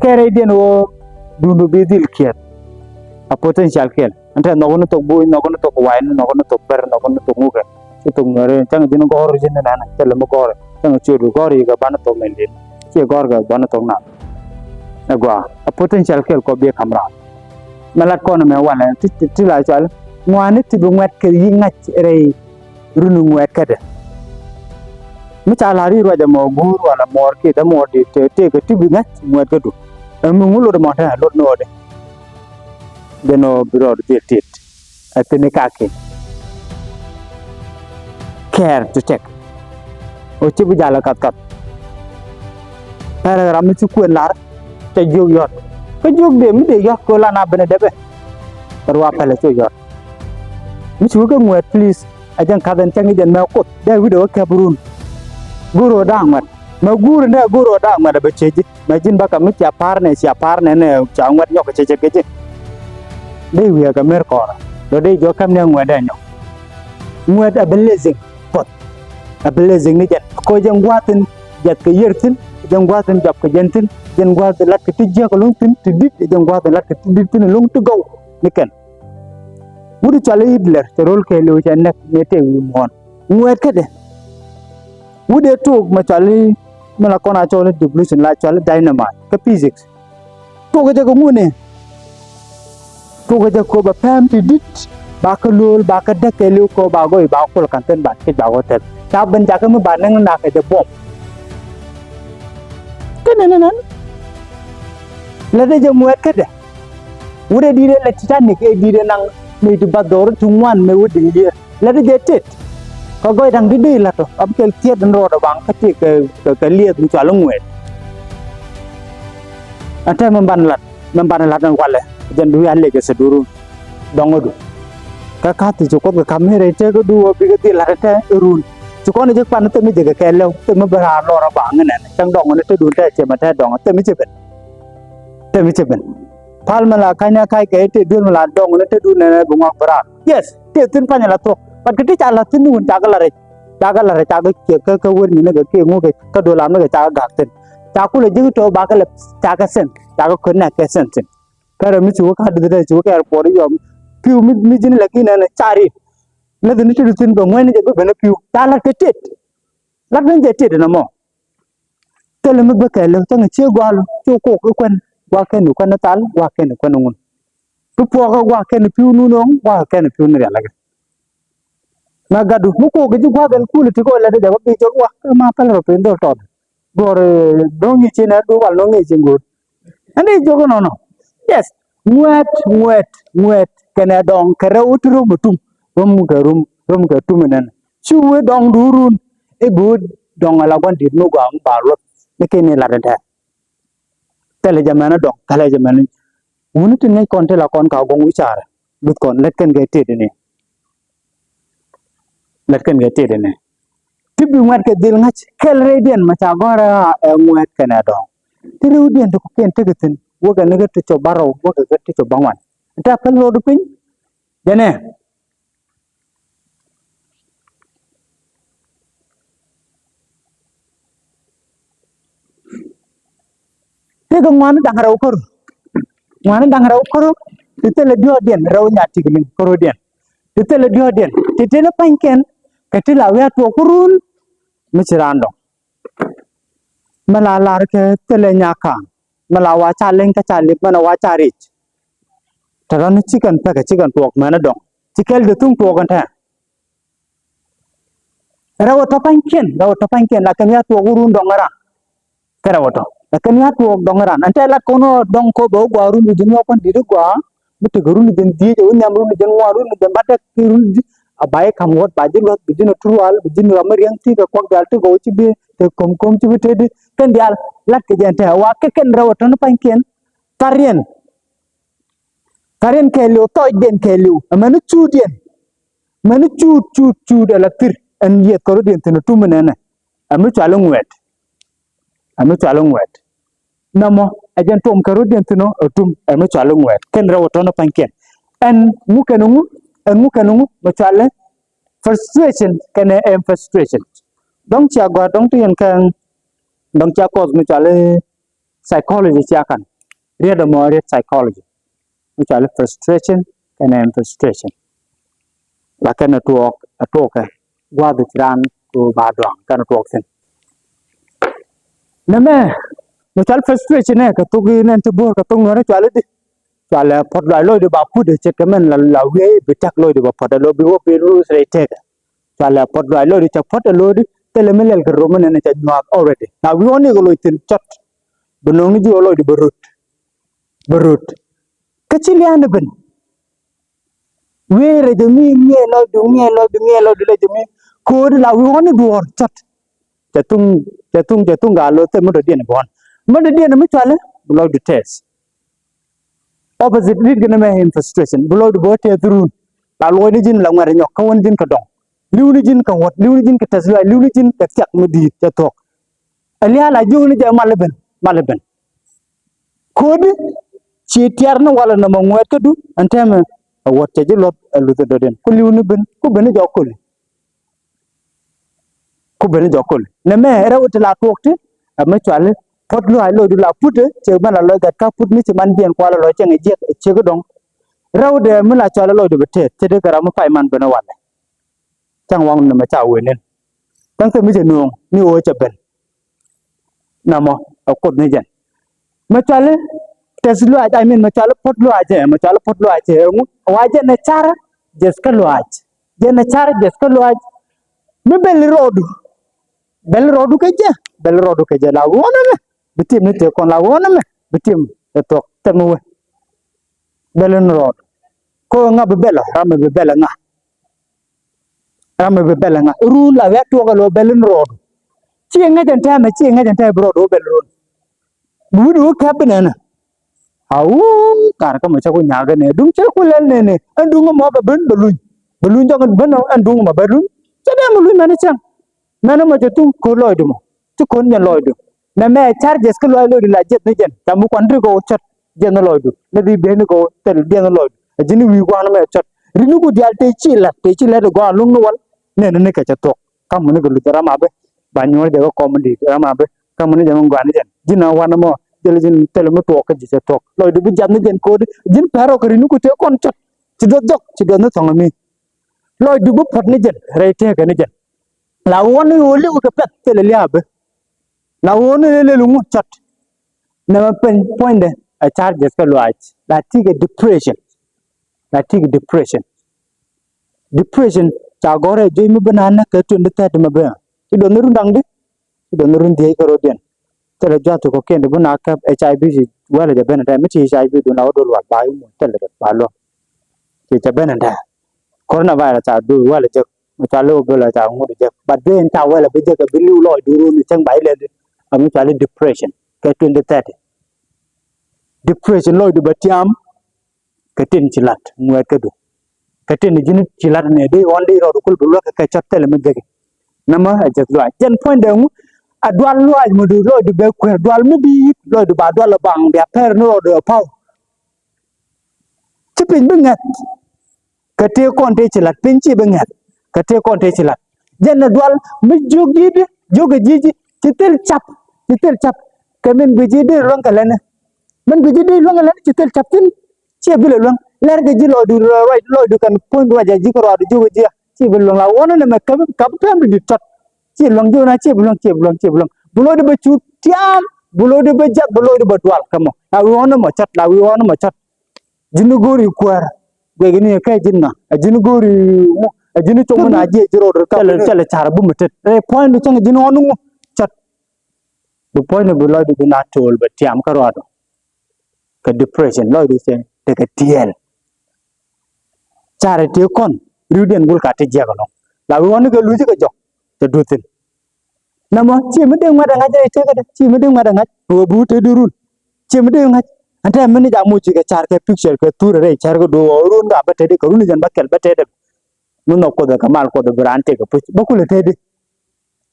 kere den wo dundu bidil kiat a potential kel anta no gono to boy no gono to wine no gono to ber no gono to muga to ngare tang din gor jin na na tele mo gor tang chudu gor yi ga ban to mendin che gor ga ban to na agwa a potential kel ko be kamra malat ko na me wala ti la chal ngwane ti bu ngwat ke yi ngach re runu ngwat kada mi chala ri ro ja mo gur wala mor ke da mo de te ke ti bu ngach ngwat ka du mu ngulo de mo ta lot no de deno biro de tit atene kake care to take o chi bu jala kat kat para ram chi ku lar te jog yot ko jog de mi de yot ko la na bene debe parwa pele cho yot mi chu ko ngwet please ajan kadan changi den ma ko de video ke burun guro dangmat ma guro ne guro dangmat be cheji ma jin baka mi cha parne ne cha ngwet nyok cheche keje de wi ga mer ko do de jo kam ne ngwet de nyok ngwet a blazing pot a blazing ni jet ko jeng watin jet ke yertin jeng watin jap ke jentin jeng watin lat ke tijja ko lung tin tidit jeng watin lat ke tidit tin lung tu go niken wudu chale idler te rol ke lo cha nek ne te wi mon ngwet ke de wude to ma chale mala kona chole depletion la chale dynamite ke physics to ke ko ngune to ke ko ba pam tidit ba ka lol ba ka dak ke lu ko ba go ba ko kan ten ba ke ba go ten ta ben ja ka mu ba nang na ke de bom ke nan la de je muet ke de wude di de la titanic e di de nang mi du ba dor tungwan me wude di la de tet ko go dang di la to am kel tiet den ro da bang ka ti ke liet mu cha ngwet ate man ban lat nang wale jen du ya le ke seduru dongodu ka ka ti ko ka kamere te ko du bi ga ti la te run chu ko ne je pan te mi je ke lew te ma bara lo ra bang ne chang dong ne te du te che ma te dong te mi che ben pal mala kanya kai ke te du mala dong ne te du ne bu ngak bara yes te tin pa la to pat ke ti cha la tin nun cha ga la re cha ga ke ka won ni ne ke ngu ke ka do lam ne ke cha ga tin cha ku le ji to ba ka le cha ga sen cha ga kun na ke sen tin ka mi chu ka de chu ka por yom piu mi jin la ki na chari na de ni tu tin ko ngwen je be na piu ta la ke tet la ben je tet na mo te le mi be ke le to ngi che gwa lu chu ko ko kwen gwa ke nu kwen tal gwa ke nu kwen ngun tu po ga gwa ke nu piu nu no gwa ke nu piu ni la ga na gadu mu ko ge gwa ben ku le ti ko la de ba bi jo gwa ma pa la pe ndo to gore do ngi che na do wal no ngi che ngut ande jo ko no yes ngwet kena dong kere utru mutum rum ke tumenen chuwe dong durun e good dong ala wan dit no gam balot ne kene la renta tele jamana dong kala jamana woni tin ne konte la kon ka gong wichara but kon let ken ge tede ne tibi ngwat ke dil ngach kel redian ma cha gora ngwet kena dong tiru dien to ken tegetin woga ne get to baro woga get to bangwan ta pel rodu pin jene te ko ngwan dang raw kor te le dio dien raw nyati gin koro dien te le dio dien te le panken ke te la wa to kurun mi cirando mala lar ke te le nyaka mala wa cha len ka cha le mana wa cha rich taran chicken pa ka chicken tok mana dong chikel de tung tok anta raw to panken la kan ya to kurun dong ara karawato lakan ya to dongaran ante la kono dong ko bo gwaru ni jino kon diru gwa mutu guru ni den die jo nyamru ni den waru ni den batak kiru abai kamot bajin lot bijino trual bijino amar yang ti ko dal to go ci bi te kom ci bi te di kan dial lat ke jente wa ke ken rawato no panken tarien ke lo to den ke lu amanu chudien manu chud ala tir an yet ko den te no tumenena amu chalung wet namo ajan tom karo den tino tum amu chalung wet ken rawato no panken en mukenungu macale frustration kene frustration dong cha go dong tien kan dong cha ko macale psychology cha kan read more read psychology which are frustration and frustration la kana talk gwa the ran to ba dong kana talk sen na me no chal frustration ne ka to gi nen to bo ka to ngore chale di chale pot la lo de ba pu de che kamen la we be tak lo de ba pot lo bi wo pe ru se te chale pot la lo de cha pot lo de tele melel ka roman ne cha nyok already now we only go lo tin chot benong ji lo de berut kecilian ben were de mi lo de le de mi ko de la we only do chot chatung ga lo te mo de dien bon mo de dien mi chale lo de test opposite lead gonna me him frustration below the boat through la lo ni jin la ngare nyok ka won jin ka dong liw ni jin ka wot liw ni jin ka tasla liw ni jin ka tiak mu di ta tok aliya la jiw ni ja malben kod ci tiarna wala na mo ngwet ka du anteme wot te jilot lu te doden ku liw ni ben ku ben jokol ne me rewte la tokte ma chwale pot lo ay lo du la putte che bana lo gat ka put mi ci man bien ko la lo che ngi je che ko dong rawde mi la chwale lo du bete te de gara ma fay man bana wala chang wang na ma cha wenen tang te mi je nuong ni o che ben na mo ko ni jen ma chwale tes lo ay I mean ma chwale pot lo ay che wa je na chara jes ka lo ay je na chara jes ka lo ay mi bel rodu ke je la wona me bitim ni te kon la wona me bitim e tok temu belen rod ko nga be bela rame be bela nga ru la we to ga lo belen rod chi nga jan ta bro do bel rod bu ka benana au kar ka ma cha ko nya ga ne dum che ko lel ne andung mo ba ben belun jo ben andung ma belun che de mo lu ma ne chang mana ma tu ko loy dum tu kon nya loy dum na me charges ko loy la jet ne jen tamu kon ko chat jen loy dum ne bi ben ko tel ben loy jini wi ko na me chat rinu ko dial te ci la go lu no wal ne ka cha tok kam ne ko lu rama be ba nyor de ko di rama be kam ne jam ngwan jen jina wana mo jele jin tel mo tok ka ji cha tok loy du bu jam ne jen ko jin paro ko rinu ko te kon chat ci do dok ci do na tong mi loy du bu pot ne jen re te ka ne jen la woni wole ko pet tele liabe la woni le lu chat na pen point a charges ka loach la tige depression cha gore je mi banana ka to ndata de mabe ti do nuru ndang di ti do nuru ndi ka rodien tele jato ko kende buna ka hiv wala de benata mi hiv do na do wa ba mu tele ba lo ti cha benata coronavirus cha do wala je cha lo gola cha ngudi je but then cha wala be je ka bilu lo duru ni chang bai le ami cha le depression ka 2030 depression lo du batiam ka tin chilat ngwet ka du ka tin jini chilat ne de only ro kul bu lo ka chatel me de nama je lo jen point de mu adwal lo mu du lo du be ko adwal mu bi lo du ba adwal bang be per no do pau ci pin bi ngat ka te kon te chilat pin ci bi ngat ka te kon te chilat jen adwal mu jogi de joga jiji ci tel chap ka men bi ji de ron ka lene man bi ji de ron ka lene ci tel chap tin ci bi le ron ler ga ji lo du kan point wa ji ko ro du joga ji ci bi long la wona ne me ka pam di tot ci long jo na ci bi long bu lo de ba chu tiam bu lo de ba jak bu lo de ba twal kamo la wona mo chat jinu gori kwar be gini kai jinna jinu gori jinu to na je jiro ka tele char bu mutet point chang jinu onu chat the point bu lo de na tol ba tiam ka ro ka depression lo du se te ka tiel chare te kon ruden gul ka te je ka no la wona ga lu ji ka jok te dutin namo chi mi deng ma da ngaje te ka chi mi deng ma da ngaj ro bu te durun chi mi deng ngaj ante meni ja mu chi ka char ka picture ka tur re char ko do run ga ba te de ko run jan ba kel ba te de nu no ko da kamal ko da brante ka puch ba ku le te de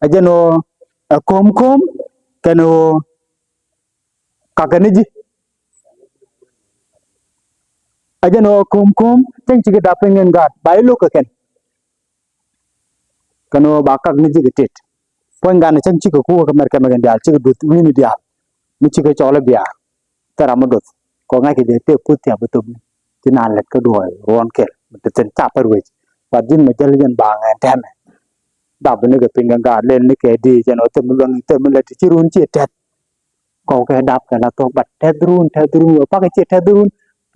ajeno kom kano kakaniji ajeno kom teng chi da pengen ga bai lo ka ken kano ba kak ni ji tet point ga na chang chi ko ka mer ka magan dal chi du ni ni dia mi chi ka chola bia tara mo dot ko ngay ke te putia betum tinan let ko do ron ke ten ta parwe wa din ma jal yen ba ngan tame da bene ke pinga ga len ni ke di jano te mulung te mulet ti run chi tet ko ke dap ka la to bat te drun pa ke chi te drun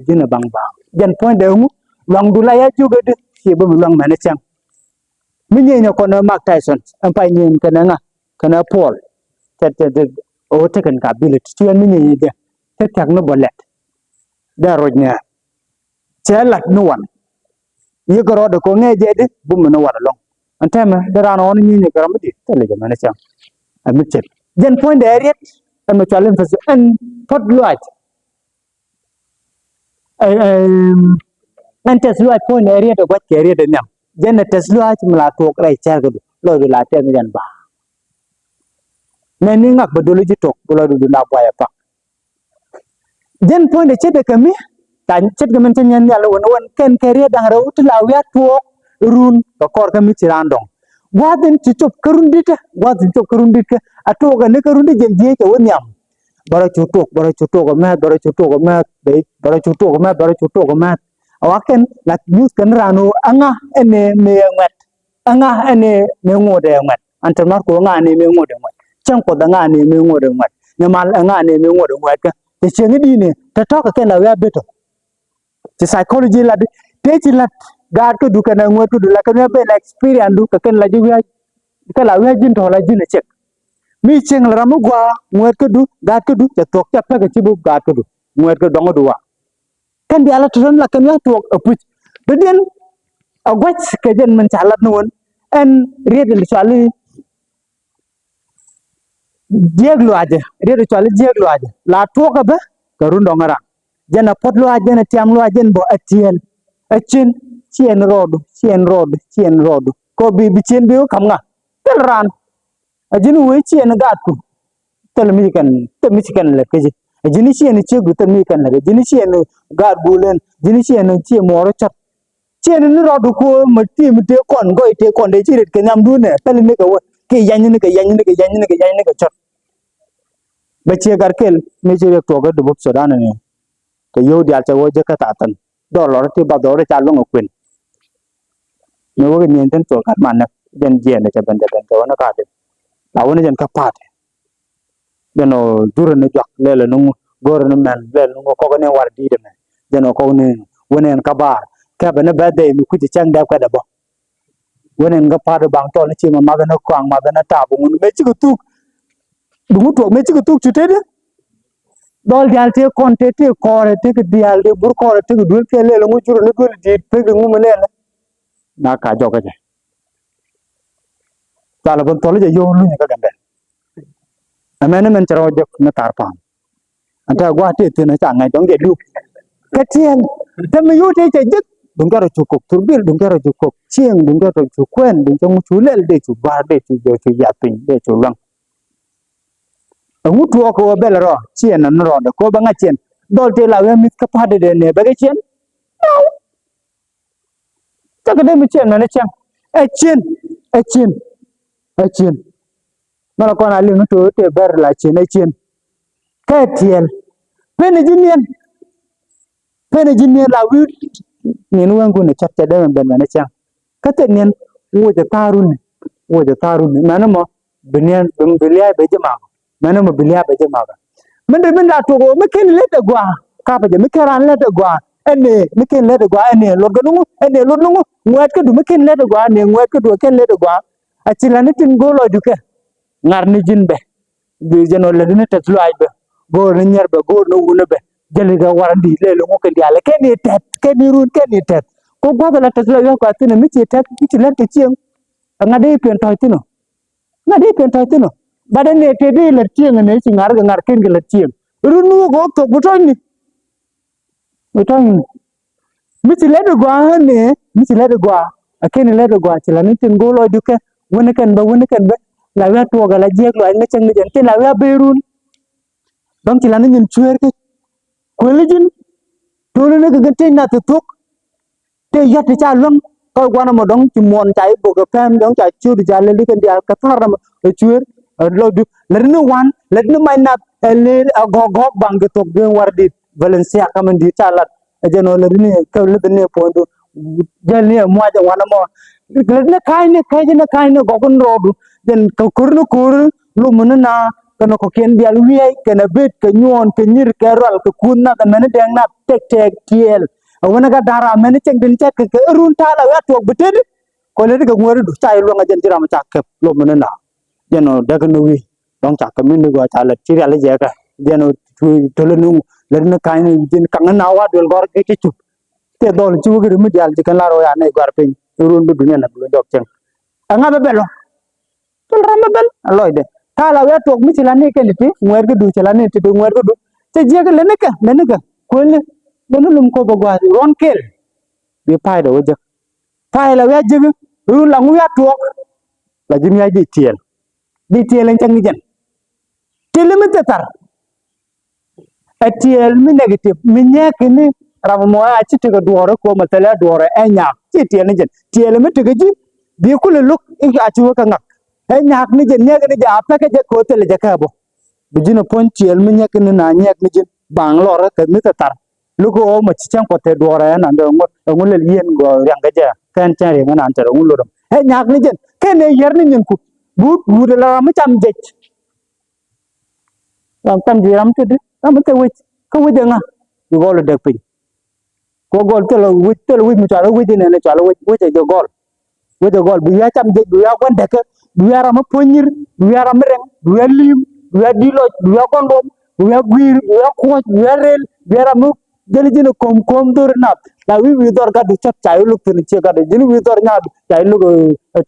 jina bang bang jan point de mu long du la ya ju de chi bu long ma ne chang mi ni ne ko na Mark Tyson am pa ni ke na nga kana Paul te o te kan ka ability tu mi ni de te tak no bolet da rojnya che lat no wan ye ko ro de ko nge je de bu mo no war long antama dara no ni ni garam di tele ga mana cham amit chet gen point the area am challenge for an pot lot an tes lot point area to what area de nam gen tes lot mla to krai cha ga lo do la tem gen ba ne ni ngak bodolo ji tok lo do na boya pa gen point de chet de kami tan chet ga men chen yan ya lo won ken area dang ro to la wi to run ko kor kami tirandong Gwadin chuchup karundita, gwadin chuchup karundita, atoga ne karundi jenje ke wonyam. Bara chutuk mat, bara chutuk mat. Awaken lak news kan rano anga ene me ngat. Anga ene me ngode ngat. Antar mar ko anga ene me ngode ngat. Chang ko anga ene me ngode ngat. Nyamal anga ene me ngode ngat ka. Te chengi dine, ta toka ken la ya beto. Te psychology la te chi lat God ko duka na ngwa ko dula kan be la experience du ka kan la jiwa ka la wa jin to la jin check mi cheng la ramu gwa ngwa ko du God ko du ta tok ta ka ci bu God ko du ngwa ko dongo du wa kan di ala ton la kan ya tok apuch be den a gwach ke den man chalat no won en riedel chali jeglu aje riedel chali jeglu aje la toka ba ka ru ndongara jana potlo aje na tiam lo aje bo atiel achin chien road ko bi chien bi kam nga tel ran ajinu we chien gat ku tel mi kan le ke ajini chien che gu tel mi kan le ajini chien gat bulen ajini chien che moro chat chien ni road ko ma ti mi te kon de chi ret ke nyam du ne tel ni ka wa ke yan ni ka chat ba che gar kel mi che to ga du so dan ne ke yo dia cha wo je ka ta tan do lo ti ba do re cha lo ngokwen no wo nyen ten to kat man den jen de ben to na ka de la woni jen ka pat de no dur ne jak le no gor no men le no ko ne war di de men de no ko ne woni en ka bar ka be ne ba de mi ku ti chang da ka da bo woni en ga pa de bang to ne chi ma ga na kwang ma ga na ta bu me chi ku tu bu to me chi ku tu chu te de dol dial te kon te kore te ke dial de bur kore te ke dul ke le no juro ne dul di pe de mu ne na ka jo ka je tala bon tole je yo lu ni ka gambe amene men charo je na tar pam anta gwa te na cha ngai dong de lu ka tien te me yu te je dum ka ro chukuk turbil dum ka ro chukuk chieng dum ka ro chukwen dum cha mu chu lel de chu ba de chu je chu ya pin de chu lang ngu tuo ko bel ro chien na ro de ko ba nga chien dol te la we mit ka pa de ne ba ge chien ta ka de mi chien na ne chang e chien mana ko na li to te ber la chien ka tiel pene jinien la wi ni nu wangu ne chatte de ben na chang ka te nien wo de tarun mana mo binian bim bilia be jama mana mo bilia be jama men de ben la to go me ken le de gwa ka ba je me keran le de gwa ene me ken le de gwa ene lo gnu ene lo nu ngwat ka du me ken le de gwa ne ngwat ka du ken le de gwa a chilani tin go lo du ke ngar ni jinbe bi jeno le ne tetlu ay be go ne nyer be go no wule be jeli ga warandi le lo ko ndi ala ken ni tet ken ni run ken ni tet ko go la tetlu yo ko tin mi ci tet ci le te ci ngade pen toy tino bade ne te de le ci ne ci ngar ken ge le ci runu go to butoni mi ci le de gwa ne mi ci le de gwa aken le de gwa ci la ni tin go lo du ke woni ken be la wa to ga la jek lo ay me chang ni jen te la wa beirun donc ci la ni ñun chuer ke ko lijin to ne ga te na to tok te yat cha long ko gwana mo dong ci mon tay bo ga pam dong cha chu di jale li ken dia ka tar na chuer lo du la ni wan la ni may na le go bang tok de war dit Valencia kamen di chalat ajeno le ni ka le ni pondo jel ni mo ja wana mo ne kai ne gogon rodu den ka kurnu kur lu munna kana ko ken dial wiai kana bet ka nyon ka nyir ka ral ka kunna ka men deng na tek tiel wana ga dara men ceng din cek ka run tala wa to beted ko le ga ngor du chai lu nga jen tiram chak kep lu munna jeno daga no wi dong chak ka min go chalat chiri ala je ka jeno tolenu lerna kain jin kangen nawa dol gor ke chup te dol chu gir mi dial ji kan la ro ya ne gor pin run du dunya na bu dok ceng anga be belo tul ram bel aloy de tala we tok mi ci la ne ke liti ngwer ga du ci la ne ti ngwer ga du te je ga le ne ka ko le lum ko ba gwa ron kel bi pai do je pai la we je ru la ngu ya tok la jim ya di tiel en ceng jen telemi tar atiel mi negative mi nyek ni ram mo a ci tiga duore ko matala duore e nyak ci tiel ni jen tiel mi tiga ji bi ku le luk i a ci ka ngak e nyak ni jen nyek ni ja pa ka je ko tele je ka bo bi jina pon tiel mi nyek ni na nyek ni jen bang lor ka mi tar lu ko o ma ci cen ko te duore na ndo ngol le yen go yang ga ja kan tare ngana antar ngul lo e nyak ni jen ken e yer ni nyen ku bu de la mi cham je ram tam ji ram tu am te wit ko wit nga you gol de pin ko gol te lo wit mi tala wit ne tala wit je gol bu ya cham je bu ya gon de ke bu ya ram ponir bu ya ram reng bu ya lim bu ya dilo bu ya kondom bu ya guir bu ya ko bu ya rel bu ya ram jeli jina kom dur na la wi dor ga du chap chai lu tin che ga de jini wi dor nya chai lu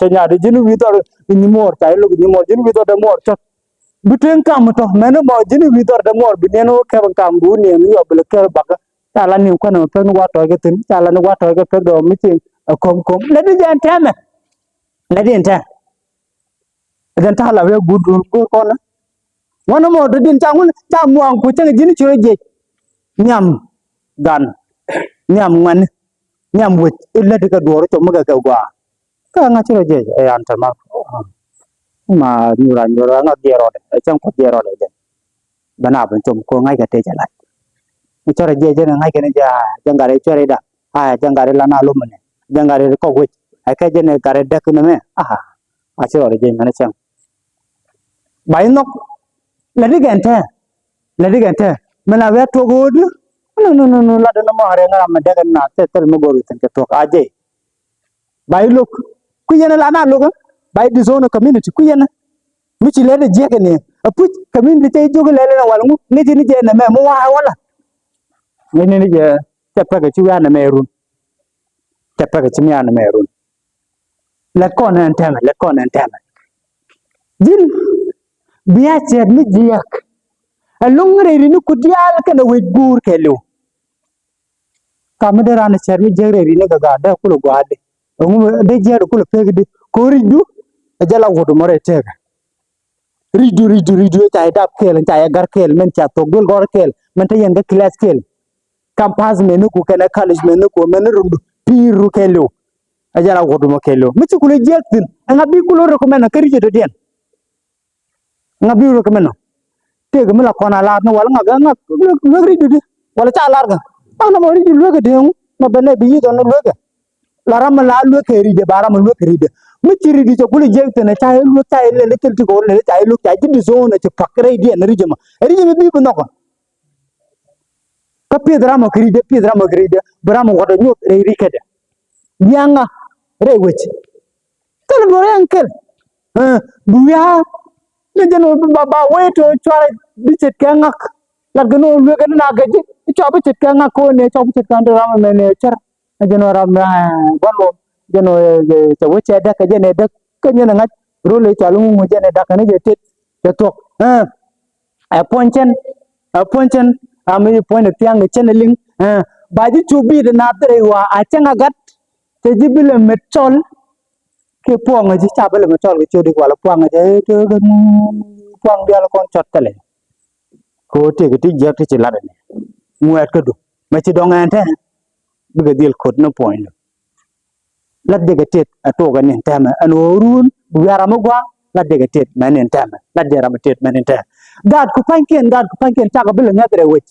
to nya de jini wi dor ni mor chai lu ni mor jini wi dor de mor chap biteng kam to meno mo jini wi dor de mor bi neno ke kam du ne mi yob le ke baga tala ni ko no pen wa to ge tin tala ni wa to ge pe do mi tin kom le di jan tame le di enta den tala we gudu ko na wana mo do din changun cha muang ku chang jini chiro je nyam gan nyam man nyam wit illa de ka doro to maga ka gwa ka nga chiro je e anta ma nyura nga gero de chang ko gero de bana ban chom ko ngai ka te jala chore je ngai ka ne ja jangare chore da jangare la na lumne jangare ko wit ai ka je ne kare dak ne me a chore je ngane chang bai nok la di gente mena we to godu no la de no ma re ngara ma daga na te tel mo goru tan ke to aje bai luk ku yena la na luk bai di zone community ku yena mi ci le de je ke ne apu community te jogu le le wala ngu ni je na me mo wa wala ni je te pa ke ci ya na me run te pa ke ci ya na me run la ko na ntama jin biya che mi jiak alungre ri ni ku dial kana we gur kelo kamedera na cher mi jere ri ne ga da ku lo gade ngu de jere ku lo pegde ko ridu ajala wodo more tega ridu ta dap kel ta ya gar kel men cha to gol gor kel men ta yanga class kel campus menu ku kana college menu ku men rundu piru kelo ajala wodo mo kelo mi ci ku le jektin nga bi ku lo recommend ka ridu den nga bi recommend tega mi la kona la no wala nga ridu de wala cha larga ana mo ridu lo ga de ma bene bi yi don lo ga la ram la lo ke ride bara mo lo ke ride mi ci ride ci ku le jektin ta lo ta le tel ti ko le ta lo ta ji zone ci fakre di en ride ma bi bu noko ka pedra mo kride bara mo wodo nyot re rikede nyanga re wechi tel mo yankel buya le jeno baba weto chware bicet kangak la gno le gno na gaji chobe cet kangak ko ne chobe cet kan ram me ne char jeno ram golo jeno se weche da ka jene da ka nyena ngat role chalu mu jene da ka ne je tet te tok a ponchen ami point tiang channeling baji chubi de na tre wa a changa gat te jibile metol ke puang ji chabele metol ke chodi wala puang je to puang dia la kon chot tele ko te ke ti je ke ti la ne muat ke du ma ci dong ante biga dil kod no point la de ke tet ato ga nen tama ano run bu yara mo gwa la de ke tet manen tama la de ra tet manen ta dad ku panken ta ga bele ngatre wech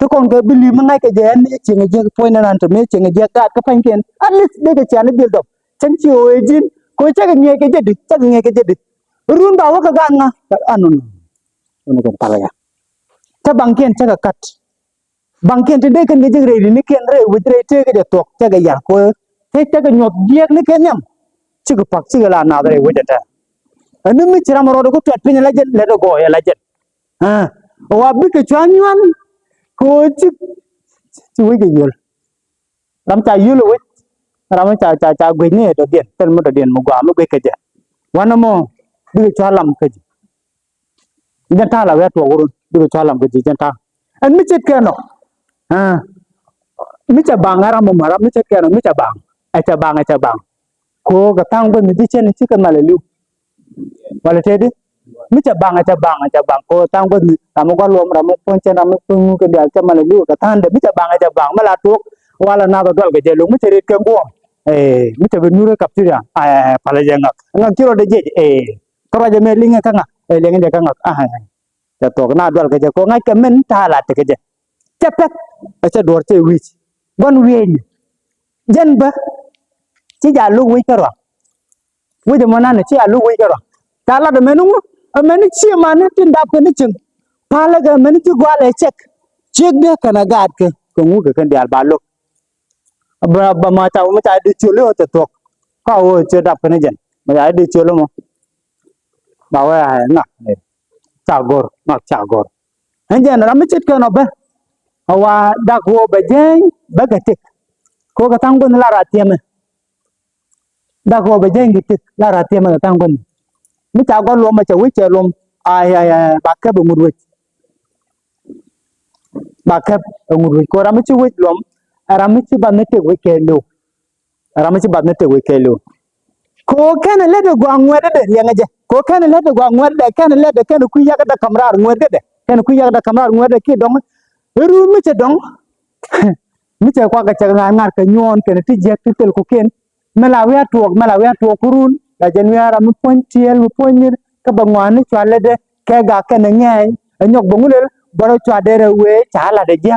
to kon ga bili mangai ka je ni chinga je point nan to me chinga je ka panken at least de ga chana bil dop chan chi o ejin ko cha ga nge ka je dik cha nge ka je dik run ba wa ka ga nga anun ni kan pala ta bangken cha ga kat bangken te de kan ge je re ni ken re wi re te ga tok cha ga ya ko te cha ga nyot je ni ken yam chi ga pak chi ga la na re wi ta anu mi chira maro ko tat pin la je le do go ya la je ha wa bi ka chwan yuan ko chi wi ga yul ram cha yul wi ram cha gwe ni do den tel mo do den mo gwa mo gwe ka je wana mo bi cha lam ka je jan ta la wa to wo bi cha lam ka je jan ta an mi chet ka no ha mi cha bang ara mo mara mi chet ka no mi cha bang a cha bang ko ga tang ba mi di chen chi kan ma le lu wala te di mi cha bang ko tang ba mi ram ko lom ram ko chen ram ko ka dia cha ma le lu ka tan de mi cha bang ma la tu wala na ba dol ga je lu mi che ka go mi cha ben nure kap ti ya pala je ngak kiro de je ka ba je me linga ka ngak linga je ka ngak cha to na dol ga je ko ngai ka men ta la te ga je cha pek cha dor che wi bon wi ni jen ba chi ja lu wi ka ro wi de mo na ne chi a lu wi ka ro ta la de menu menu chi ma ne tin dap ke ni ching pala ga menu chi gwa le chek de kana gad ke ko ngu ke kan dia ba lu ba ma cha di chu le cha to ka o che dap ke ne jen ma ya di chu le mo ba wa ngak cha gor en jen ra mi chit ke no ba wa da ko ba je ba ga tik ko ga tang gun la ra tiam da ko ba je ngi tik la ra tiam ga tang gun mi cha go lo ma cha wi che lom ba ka bu mur ba ka ngur ko ra mi chi wi lom ra mi chi ba ne te wi ke lo ra mi chi ba ne te wi ke lo ko ken le de gwa ngwe de ya nga je ko ken le de gwa ngwe de ken le de ken ku ya ga da kamrar ngwe de ken ku ya ga da kamrar ngwe de ki dong ru mi che dong mi che kwa ga cha ngar ka nyon ken ti je ti tel ko ken ma la wi tuok kurun la jen wi ara mi pon tiel mi pon ni ka ba ngwa ni chwa le de ke ga ken nge nyok bo ngule boro chwa de re we cha la de je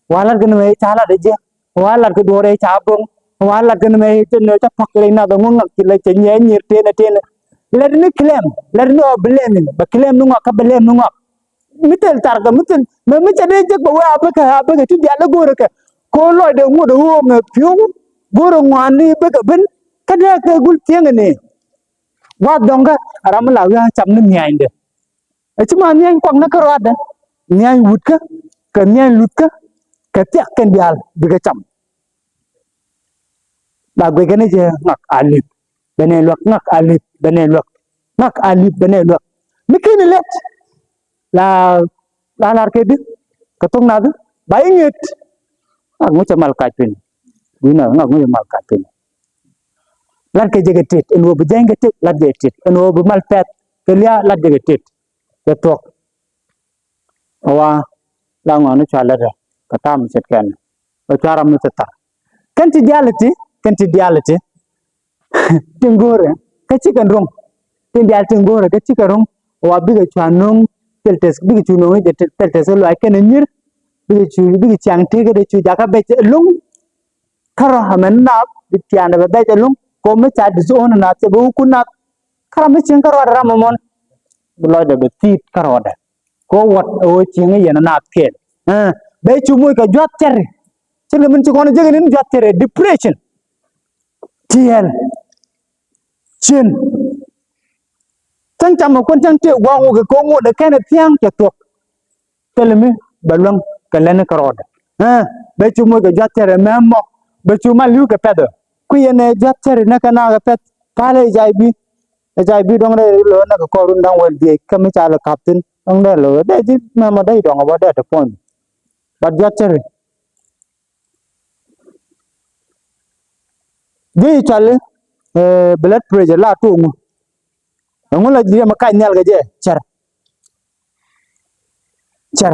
wala gen we cha la de je wala ke do re cha bong wala gen me te no cha pak le na do ngak ti le che nye nyir te na le ni claim le no blaming ba claim no ka blame no mitel tar ga mitel me mi cha de je ba wa ba ka ti ya la go re ka ko lo de ngo do wo nge pyu go ro ngwan ni ba ka ben ka de ka gul tieng ne wa donga ram la ya cham ni nyai de chi ma nyai kwang na ka ro da nyai wut ka nyai lut ka tia ken dial bi ka cham ba gwe gane je ngak alip bene lok ngak alip bene lok mikin let la lar ke di katung na ba ingit ngu chamal ka pin dina ngak ngu mal ka pin lat ke je tit en wo bu jeng tit lat je tit en wo bu mal pet ke lia lat je tit ke tok wa la ngonu chala da ka tam set kan ba charam ni ta kan ti diality tingore ka chicken rum tin dial tingore ka chicken rum wa biga chanung teltes biga chuno je teltes lo ay ken nyir biga chang te ga de chu jaka be lung kara hamen na bi tiana be be lung ko me cha du on na te bu kunna kara me chen kara ra momon lo de be tit kara da ko wat o chen ye na ke be chu moy ka jot ter chen men chu ko na je ni jot ter depression tiel chin chang cham ko chang te wa ko ko ngo de ken tiang che tok telemi balong kalen karod be chu mo ga jatere memo be chu ma liu ke pedo ku yene jatere na kana ga pet pale jai bi dong re lo na ko run dang wel de kam cha la captain dong de lo de ji ma ma dai dong ba de phone ba jatere ji chale blood pressure la tu ngu la ji ma ka nyal ga je char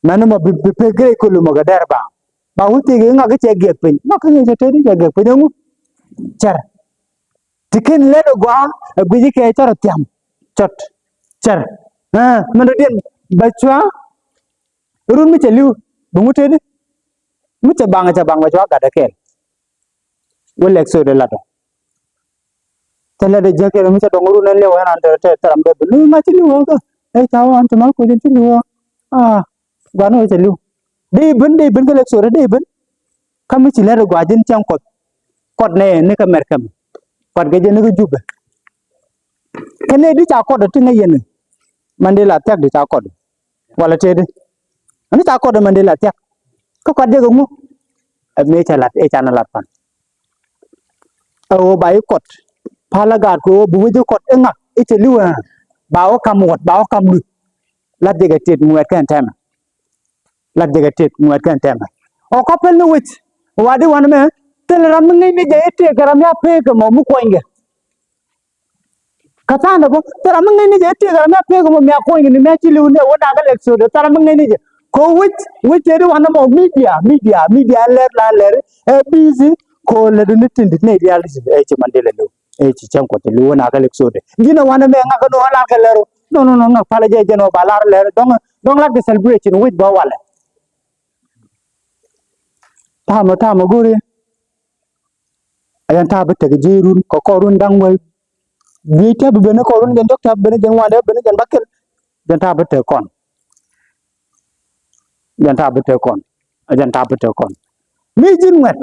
nanu ma bi pe gre ko lu ma ga der ba wuti ge nga ga che ge pin ma ka ge te di ge pin ngu char tikin le do gwa bi ji ke char tiam char man den ba chwa run mi che liu bungu te de mi cha banga jo ga da kel wala so de la do tele de je ke mi cha dong ru na le wa na te taram de lu ma chi lu ko ai ta wa ta ma ko de chi lu gwa no cha lu de ben ke lek so de ben kam chi le gwa jin chang kot ne ka mer kam kot ge je ne ku jube kene di cha kot de ne yen Mandela tek di cha kot wala te de ani cha kot Mandela tek ko kot de ko mu me cha lat e cha na lat pan o bai kot pala gat ko bu je kot e ngak e che lu ba o kam wot ba o kam lu lat de ge tet mu et kan tem lat de ge tet mu et kan tem o ko pel no wit wadi wan me tel ram ngi ni je te garam ya pe ko mo mu ko nge katana bo tel ram ngi ni je te garam ya pe ko mo mi ko nge ni me chi lu ne wona ga lek so de tel ram ngi ni je ko wit je wan mo media ler e busy ko le de nitindi ne reality e chi Mandela lu e chi cham ko te lu wona ga lek so de gina wan me nga ga no la ga lero no nga pala je no balar lero dong la de celebration wit bo wala tama gure ayan ta bete ge jirun ko korun dang wal ni te be ne korun gen dokta be ne gen wande be ne gen bakel gen ta bete kon gen ta bete kon gen ta bete kon mi jin wet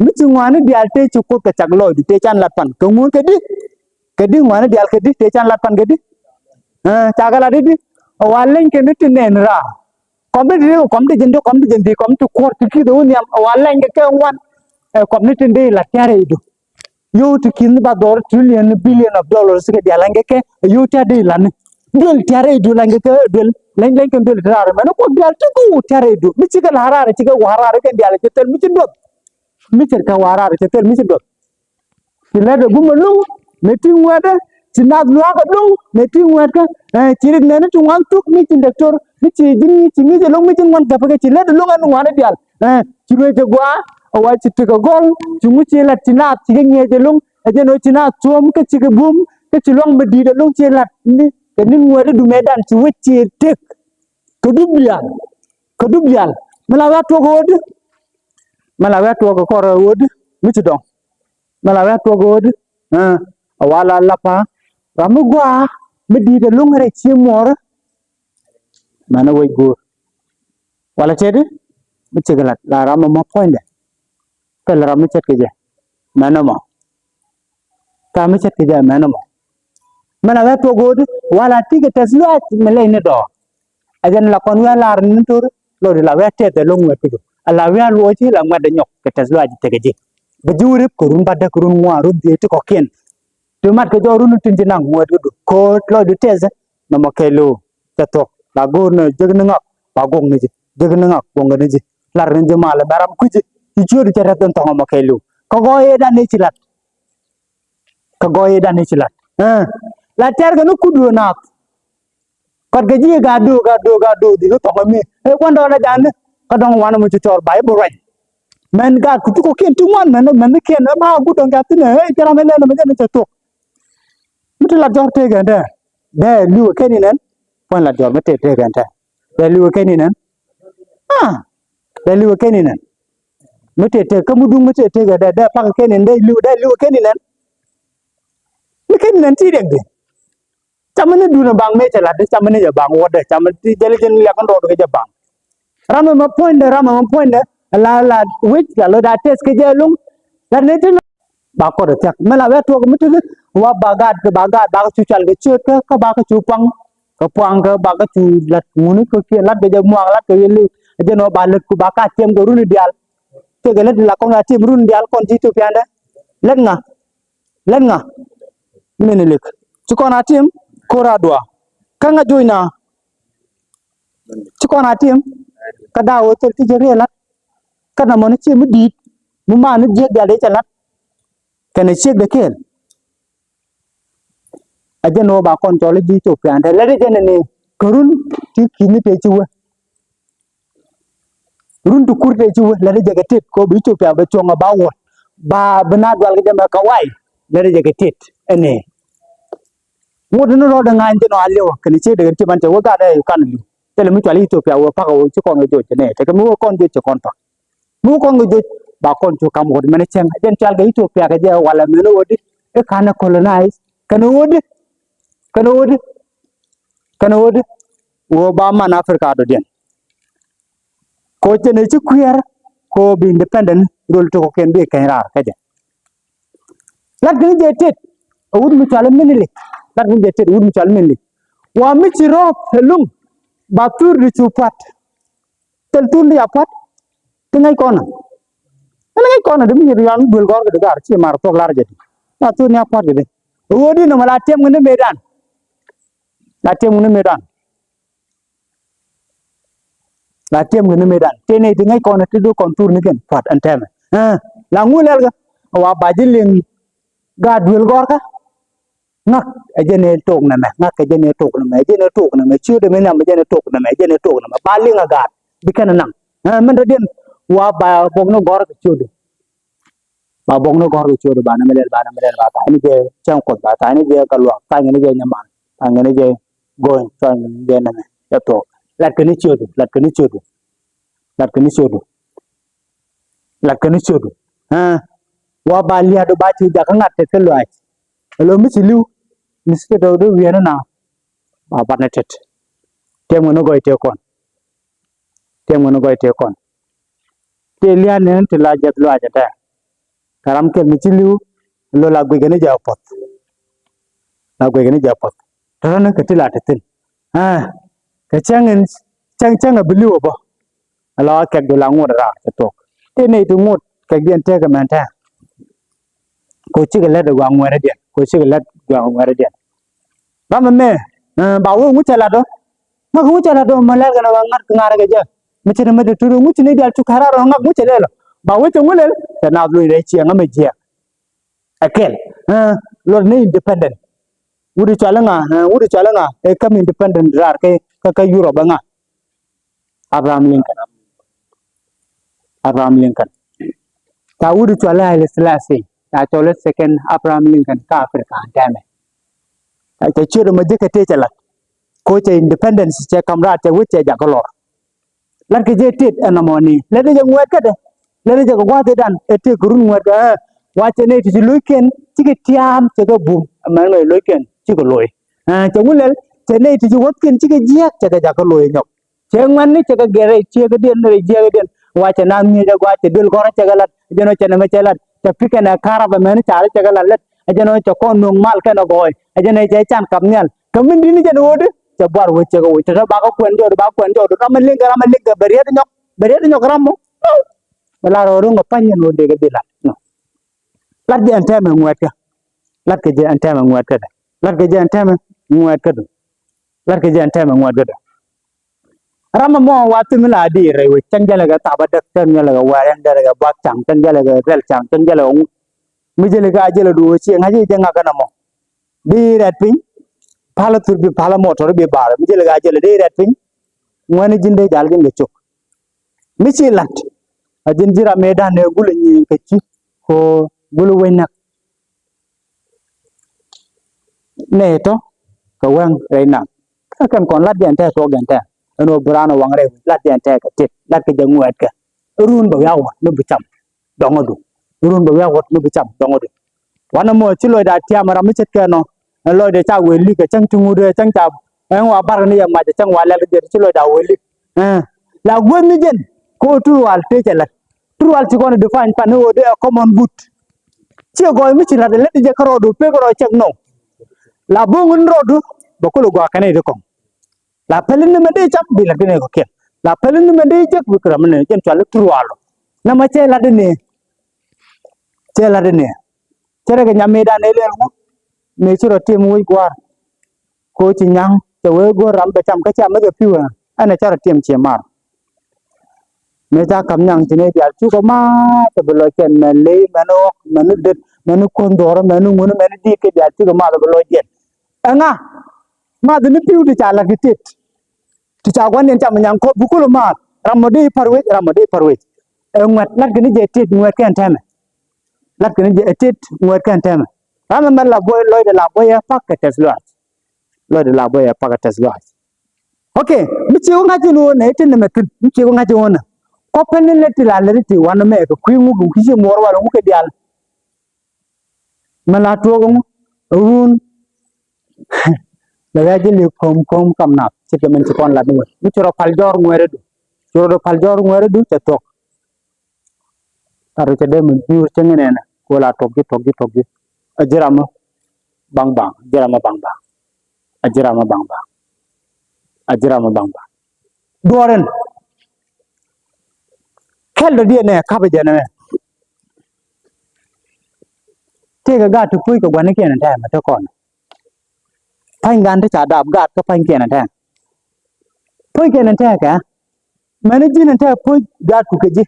mi ci ngwane dial te ci ko ka taglo di te chan lat pan ko ngun ke di ngwane dial ke di te chan lat pan ke di tagala di walen ke ne tinen ra kom de jendo kom de jendi kom tu ko ti ki do ni walen ke wan kom ne tinde la tiare do yo to kin ba dor billion of dollars ke dia lange ke yo ta de lan dul tiare do lange ke dul len ke dul rar man ko dia to ko tiare do mi ci ga harare ci ga warare ke dia le tel mi ci do mi ci ka warare ke tel mi ci do ti le de guma lu me ti wada ti na lu ga lu me ti wada ti ri ne tu wan tuk mi ci doctor mi ci jini ci mi de lu mi ci wan ga fa ke ti le de lu ga nu wana dial ci re je gwa wa ci ti ga gol ci mu ci la ti na ci ga nye de lu je no ci na tuom ke ci ga bum ke ci long me di de lu ci la ni ke ni wada du me dan ci wacci tek ko dubial mala wa to go wod mala wa to go ko wod mi ci dong mala wa to go wod wala lapa ramu gwa mi di de lu ngare ci mor mana way go wala tede mi ci galat la ramu ma poinde tel ramu cet ke je mana mo ta mi cet ke je mana mo mana wa to go wod wala tige taslu at melay ne do ajan la kon wa lar ni tur lo de la wa tete lo ngwe to ala wa lo ci la ngwa de nyok ke taslu at tege je be jurip ko rum badda ko rum wa rum de ko ken to mat ko joru nu tinji nang ngwe do ko lo de teze no mo kelo ta to la go no jeg na ngak ba gong ni je jeg na ngak gong ni je lar ni je mala baram ku je ci jori ci reton to mo kelo ko go e dan ni ci lat ko go e dan ni ci lat la ter ga no kudu na kot ga ji ga do di ko to mi e kwando na jan ka dong wana mu ci tor bai bo rai men ga ku ko ken tu wan men ken ma gu dong ga tine e jara men na men na to mutu la jor te ga de lu ke ni nan pon la jor mate te ga de lu ke ni nan de lu ke ni nan mate te ka mu du mate te ga de pa ke ni de lu ke ni nan ni ke ni nan ti de chamane du na bang me chala de chamane ja bang wo de chamane ti jeli jen ya kan do ke bang rama ma point la wit ga lo da test ke jelung la ne tin ba ko de tak mala we to mutu wa bagat ba chu chal ke chut ka ba ka chu pang ka pang ka ba ka chu lat nguni ko ke lat de mo lat ke yeli je no ba lat ku ba ka tem go runi dial te ga lat la ko na tem runi dial kon ji to pianda lat nga mene lek ci ko na tem kora dua kanga joina ci ko na tem ka dawo te ti jere lat kana mo ci mu dit mu ma ni je ga de ta lat kana ci de ken ajeno ba kon to le ji to pianda le de ne korun ti kini te ci wa run tu kurte ci wa le de ga tet ko bi to pia ba chonga ba wo ba bana dwal ga ma ka wai le de ga tet ene wodu no do ngan no alewa kani ce daga ce banta waga da kan li tele mu chali Ethiopia wo pa ko chukon go jo ne te mu kon jo chukon pa mu kon go jo ba kon chu kam hod mane cheng den chal ga Ethiopia ga je wala meno wodi e kana colonize kana wodi wo ba man Africa do den ko chene chi kwer ko be independent rol to ko ken be kan rar ka je lat gni je tet wud mu chal minili lat gni je tet wud mu chal minili wa mi chi ro pelum ba tur di chu pat tel tur di apat tengai kona de mi yan bul gor de gar chi mar to lar je na tur ni apat de wodi no mala tem ngene medan la tem ngene medan la tem ngene medan tene tengai kona te do kon tur ni ken pat an tem la ngulel ga wa bajilin ga dul gor ka ngak ajene tok na me ngak ajene tok na me chu de me na ajene tok na me balinga ga bikana nam men de den wa ba bogno gor ka chu de ba bogno gor ka chu de ba na me ba ta ni je chang ko ba ta ni je ka lo ta ni je nyaman ta ni je goin ta ni je na me ya to lat ka ni chu de lat ka ni chu de wa ba lia do ba chu da ka ngat te ke lo ai lo mi silu ni ske do do wi na ba ba na tet tem ngono go te kon te lia ne te la jet lo aja ta karam ke mi silu lo la gwe gene ja pot ta na ke ti la te tin ke chang a bilu bo ala ke do la ngod ra te tok te nei tu ngod ke dien te ka man ta ko chi ke le do wa ngore dien ba me ba wo ngu chala do ma ngu chala do ma la ga na ngat ngara ga ja mi chi me de turu ngu chi ne dal chu khara ro ngat ngu chala lo ba wo chu le ta na lu re chi nga me je akel lo ne independent wudi chala nga e kam independent rar ke ka Europe nga Abraham Lincoln ta wudi chala Haile Selassie ta chole second Abraham Lincoln ka Africa dame ta chiro ma je ka te chala ko che independence che kamra che wuche ja ko lor lan ke je tit anamoni le de ngwet ka de le de ko gwate dan e te kurun ngwet ga wa che ne ti luiken ti ke tiam che go bum man le luiken ti ko loy che ngulel che ne ti wot ken ti ke je che ga ja ko loy nyok che ngwan ni che ga gere che ga den re je ga den wa che na mi ja gwa che dul gora che ga lat je no che na me che lat che pikana kara ba men cha che ga lat je no che ko nung mal ka no boy je ne che chan kam nyal kamin dini je no de cha bar wo che go te ba ko kwen jo ramalin ga bariya nyok ramo la ro ro ngapanyen no de ga dilat no lat je antame ngwet ka lat ke je antame ngwet ka lat ke je antame ngwet ka rama mo wa tumila di re we chanjala ga tabadak chanjala ga waran da ga bak chang chanjala ga rel chang chanjala mi jele ga jele du chi ngaji je nga kana mo di rat pin pala tur bi pala motor bi bar mi jele ga jele di rat pin ngwani jinde dal gen chok mi chi lat ajin jira medan ne gulu ni ke chi ko gulu wenak ne to ka wang re na kan kon lat gen ta to gen ta no brano wangre lat gen ta ka tit lat ke jangu at ka run ba yawa no bi cham dongodu run ba yawa no bi cham dongodu wana mo chi loy da tiam ram mi chet ke no loy de cha we li ke chang tungu de chang cha en wa bar ni yang ma chang wa la de chi loy da we li la gwen ni jen ko tu wal te chala tu wal chi kono define pan o de common good chi go mi chi la de le je karo do pe karo chek no la bungun rodu ba ko lo gwa kane de ko la pelin me de chap bi la de ko ken la pelin me de chek bi kram ne jen chal tu wal na ma che la de ne chere ga nyame da ne le ngo me chiro tim wi gwar ko chi nyang te we go ram be cham ka cham me piwa ana chara tim che mar me cha kam nyang tine dia chu ko ma te belo chen me le manu det manu kondor manu ngunu manu di ke dia chu ko ma belo chen anga ma de ni piu ti cha la kitit ti cha gwan nen cham nyang ko bukulu ma ramodi parwe ngwat lat gni je tit ngwat kan tame lat gni je tit ngwat kan tame ama man la boy loy de la boy ya pak ka teslo loy de la boy ya pak ka teslo Okay, michigo ngaji no na ete na metun, michigo ngaji ona. Open leti la leti wana me ko kwi ngugu kiji mor wala nguke dial. Mala togo run la gaji li kom kam nap. Chike men chikon la duwe. Michiro paljor ngwere du. Chiro paljor ngwere du chatok. Taru chede men piur chengene na. Kola togi. Ajirama bang bang. Ajirama bang bang. Ajirama bang bang. Ajirama bang bang. Duaren. Keldo dia ne kabe jana me. Tega gat to pui ko gwane kena ta ma to kon. Pain gan ta cha dab gat ko pain kena ta. Pui kena ta ka. Mane jina ta pui gat ku keji.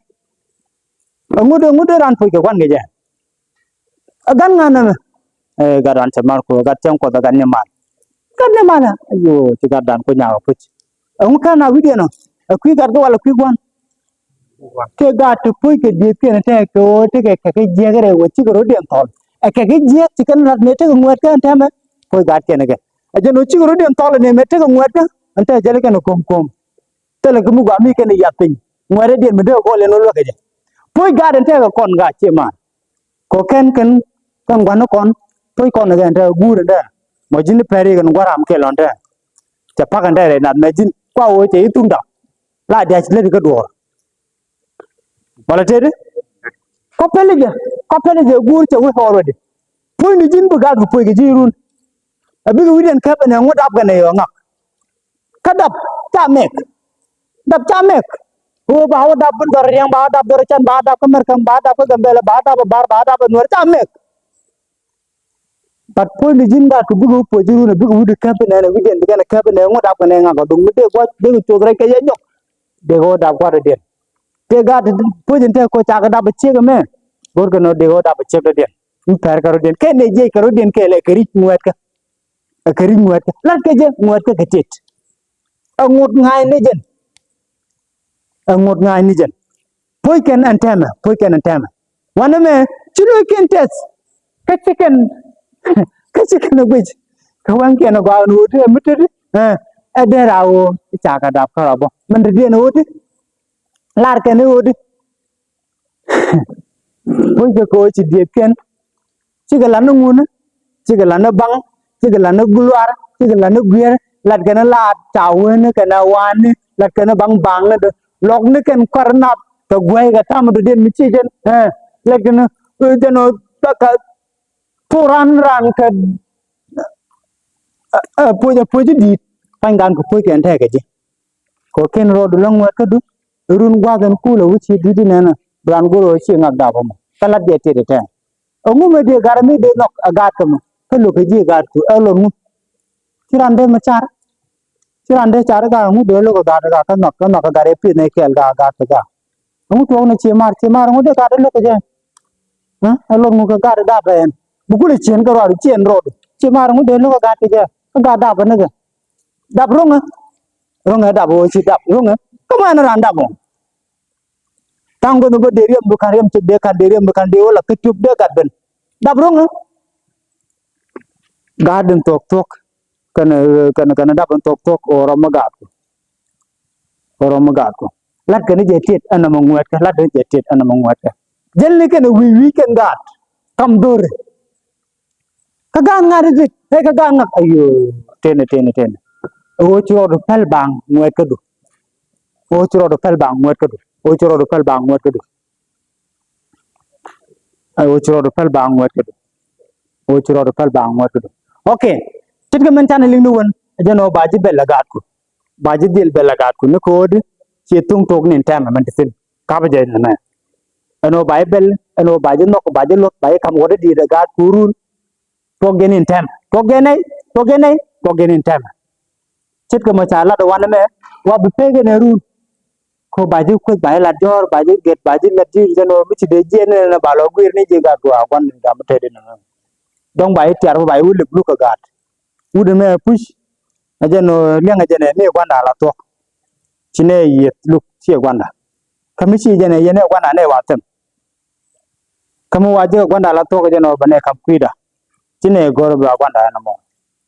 Ngude ran pui ko gwan geja. Agan ngana me. Garan chamar ko gat cham ko dagan ne mal. Kan ne mala. Ayo ti gadan ko nyawa puch. Ngu kana video no. Kui gar ko wala kui gwan. Ke gat to pui ke di kena ta ko te ke jegere wo chi ko rodem tol. Ke je chicken rat ne te ngwet kan ta me. Pui gat kena ke. Aja no chi ko rodem tol ne me te ngwet ka. Anta jale ke no kom. Tele ke mu ga mi ke ne yapin. Ngwere den me de ko le no lo ke je. Pui gat te ko kon ga che ma. Ko ken kan gwan no kon. Pui kon ga ta gu da. Mo jin peri kan gwaram ke lon ta. Cha pa kan da re na me jin kwa wo che tung da. La da chi le ke do. Wala te de. Ko pele je gu che wo already. Pui ni jin bu ga pui ke jirun. Abi ga widen ka ne ngut ap ga ne yo ngak. Kadap ta mek. Dap ta mek. O ba wa dap dor yang ba dap dor chan ba dap mer kam ba dap gambele ba dap bar ba dap nur ta mek. But pui ni jin ga tu bu po jirun bi ga widen ka ne widen ga ne ka ne ngut ap ga ne ngak dung de ko de to gre ke ye nyok. De go dap kwa de. Te ga pui jin te ko cha ga dap che ga me. Gor ga no de go dap che ga de. Ni par karo den ke ne je karo den ke le keri muat ka. Keri muat ka. Lat ke je muat ka ketit. Ngut ngai ne jen. Ngut ngai ni jen. Pui ken antema. Wana me chulo ken test. Ka chicken gwij. Ka wan ken ga no te mutedi. Edera o cha ka dap ka bo. Man de no odi. Lar ken odi. Pui ko chi diet ken. Chigala no nguna. Chigala no bang. Chigala no gulwar. Chigala no gwer. Lat ken la tawen ken wan. Lat ken bang bang de. Log ne ken karnap. To gwe ga tam do den mi chigen. Lat ken jeno ka puran ran ka puja di pangan ko puja ente ke ji ko ken ro do long ka du run gwa gan ku lo chi di na bran go ro chi ngak da ba mo kala de te te ngu me de garami de nok aga kam ko lo ke ji ga tu elo mu tirande ma char ga mu de lo ga ka nok ga re pi ne kel ga ga ngu to ne chi mar ngu de ga de lo ke je elo mu ga da ba en bu ku le chen ga ro chen ro chi mar ngu de lo ga ke je ga da ba ne ga dap runga dap wo chi dap runga kamana ran dap mo tango no deriam bu kariam che de kan deriam bu kan de wala ketup de gadben dap runga gaden tok kana dap tok oro magat ko lat kan je tet ana mo ngwat ka lat je tet ana mo ngwat ka jelle kan wi kan gat kam dore ka gan ngari dik ka gan ngak ayo tene o chiro do pel bang ngwat ka du o chiro do pel bang ngwat ka du o chiro do pel bang ngwat ka du ai o chiro do pel bang ngwat ka du o chiro do pel bang ngwat ka du okay tit ga men tan lingu won jeno baji bella gat ku baji dil bella gat ku ne ko de ci tung tok nin tam man tin ka ba je na ano bible ano baji nok baji lot bay kam wode di da gat ku run to genin tam to genin tam tit ga ma cha la do wan me wa bu pege ne run ko baji ko bay la jor baji get baji la ji jeno mi ci de je ne na balo guir ni je gat wa wan ga ma te de na dong bay tiar bay wu le lu ka gat wu de me push ajeno lenga jene ne gwanda la to chine yet lu ci gwanda kamichi jene yene gwanda ne watem kamu waje gwanda la to jeno bane kam kwida chine goro ba gwanda na mo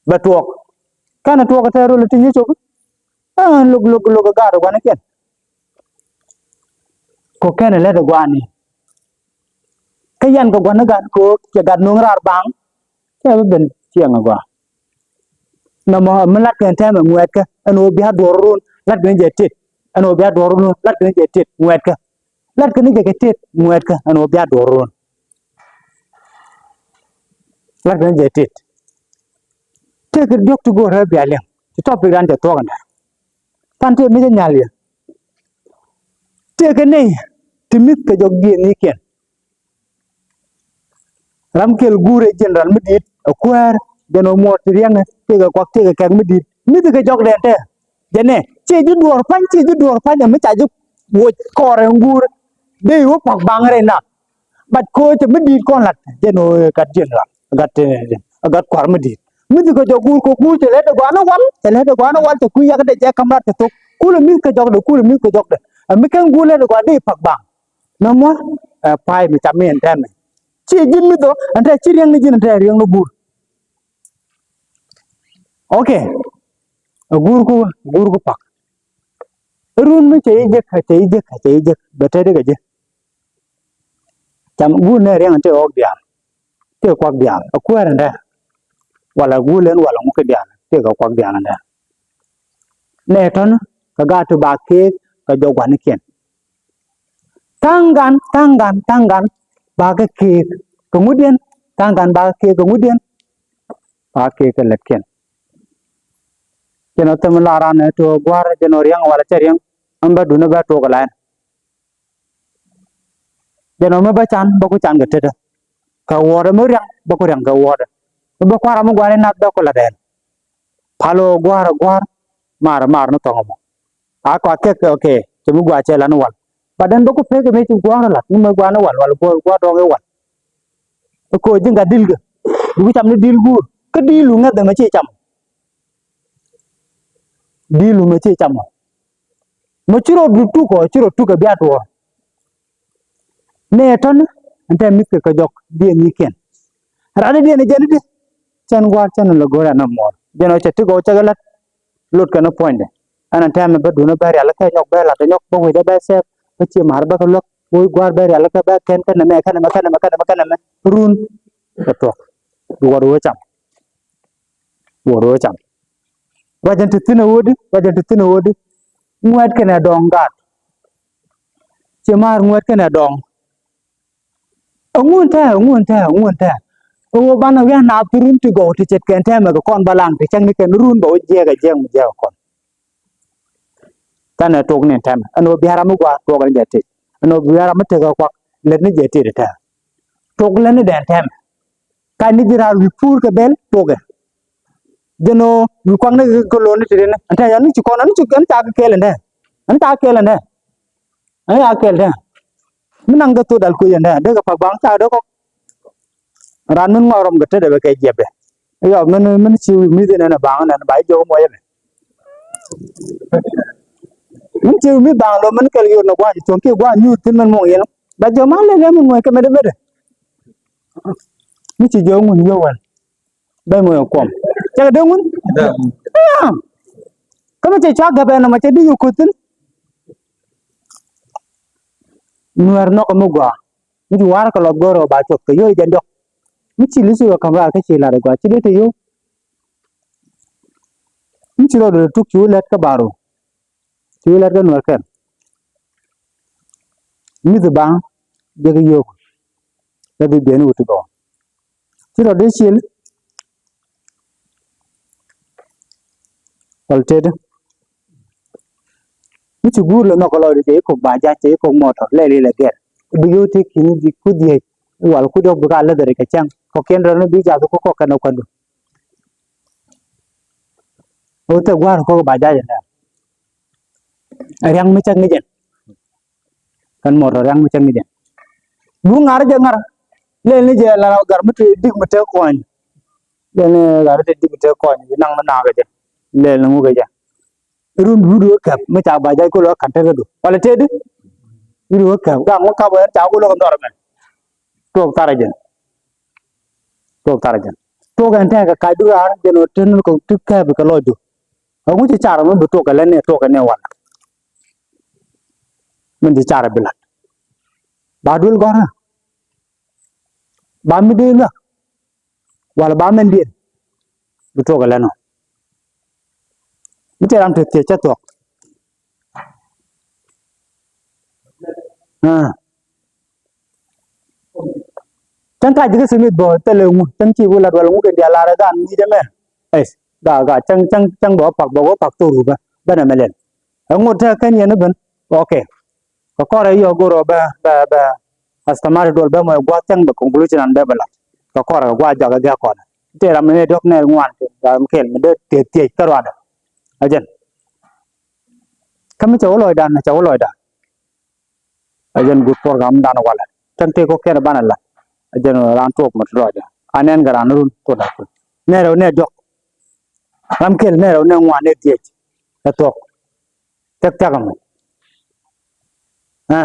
betuok kana to ka tero le tinyi choku Look ga do gwan ken ko ken le do gwani ka yan ko gwan ga ko ke ga no rar bang ke ben chiang gwa na mo mlat ken ta me ngwet ka ano bia do run lat ben je tit ano bia do run lat ben je tit ngwet ka lat ken je ke tit ngwet ka ano bia do run lat ben je tit te ke dok to go ra bia le ti top ran je to kan pan te mi nya le te ke nei ti mit ke jog gi ni ken ramkel gure general midit akwer deno mot riang te ga kwak te ga kang midit mit ke jog de te jene che ju duor pan me cha ju wo kore ngur de wo pak bang re na bat ko te midit kon lat deno kat general gat kwar midit mit ke jog gur ko gur te le de gwana wal te ku ya de je kamrat te to kula mit ke jog de mi kan gule de gwa de pak bang no mo pai mi chamen ten chi jin mi to ante chi riang ni jin ante riang no bur okay gur ko pak run mi che je bete de je cham gu ne riang ante ok dia te kwak dia akwere nda wala gulen wala mu ke dia te ga kwak dia nda ne ton ka ga to ba ke ka jogwa ni ken tangan ba ke kemudian tangan ba ke kemudian ba ke letken jeno tem laran to gwar jeno riang wala cheriang amba duna ba to galan jeno me ba chan ba ku chan gete ka wore mo riang ba ku riang ga wore ba kwara mo gware nak da ko la den palo gwar mar no tongo a ko ke okay to mu gwa che lan wal badan ba ku pe ke me chu gwar la ni mo gwa no wal gwa do ge wal ko jinga dilga du cham ni dil gur ke dilu nga da ma che cham dilu ma che cham mo chiro du tu ko bia to ne ton ante mit ka jok die ni ken rade die ne jeni de chan gwar chan la gora na mor jeno che tu go chagalat lut kana point ana tam ba du na ba ya la ka jok ba la ta nyok bo we da ba se ba che mar ba ka lok wo gwar ba ya la ka ba ken kana me kana run ka to du wo cham wajan tu tina wodi ngwat kana dong gat che mar ngwat kana dong ngun ta o bana we na turun to go to chet ken ta me ko kon balang te chang ni ken run bo je ga jeng je kon kana tok ne tam ano biara mu gwa to ga jete ano biara mu te ga kwa le ni jete ta tok le ni den tam ka ni dira wi pur ka bel to ga jeno wi kwang ne ko lo ni te ne anta ya ni ko na ni kan ta ka kele ne anta kele ne ay akele minang ga to dal ku yenda de ga pa bang ta do ko ran mun ngorom ga te de ba kay jebe yo men ci mi de na bang na ba jo mo yebe min ci mi bang lo men kel yo no gwa ci ton ke gwa nyu tin man mo yen ba jo ma le le mun mo ke me de be de mi ci jo mun yo wan ba mo kom ca de mun kama ci cha ga ba na ma ci di yu ku tin nuar no ko mo gwa mi war ko lo goro ba chok ke yo jandok mi ci lu su ka ba ke ci la de gwa ci de te yo mi ci lo de tuk ci let ka baro ci let ga nuar kan mi de bang de ga yo da di ben wutu go ci lo de ci kal te de mi ci gur lo no ko lo de ko ba ja ce ko motor le le ge bi yo te ki ni di ku di wal ku do bu ga la de ka chang ko ken ro no bi ja ko kan ko do o te gwar ko ba ja ja riang mi chang ni jen kan motor riang mi chang ni jen bu ngar je ngar le ni je la gar mi te dik mi te ko ni le ne gar te dik mi te ko ni nang ma na ga je le na ngu ga ja run du kap mi ta ba ja ko lo kan te do wala te di du kap ga mo ka ba ta ko lo kan dor men to tara jen to ga ta ka du ar je no ten ko tu ka ba ka lo du Aku ci cara mo beto ka lene to ka ne wala men di cara bilat badul gora ba mi de la wala ba men di beto ka leno mi te ram te cha to ha tan ka jiga simi bo tele ngu tan ci wala wala ngu ke dia la da ni de men es ga chang bo pak to ru ba bana melen ngu ta kan ye ne ben okay ko kore yo goro ba astamare dol ba mo gwa chang ba conclusion an ba bala ko kore gwa jaga ga ko te ram ne dok ne ngwan te ga kel me de te karwada ajen kam cha loy dan cha loy da ajen good program dan wala tan te ko ken banala ajen ran tok mat roja anen garan run to da ne ro ne dok ram kel ne ro ne ngwan ne te ta tok tak takam ha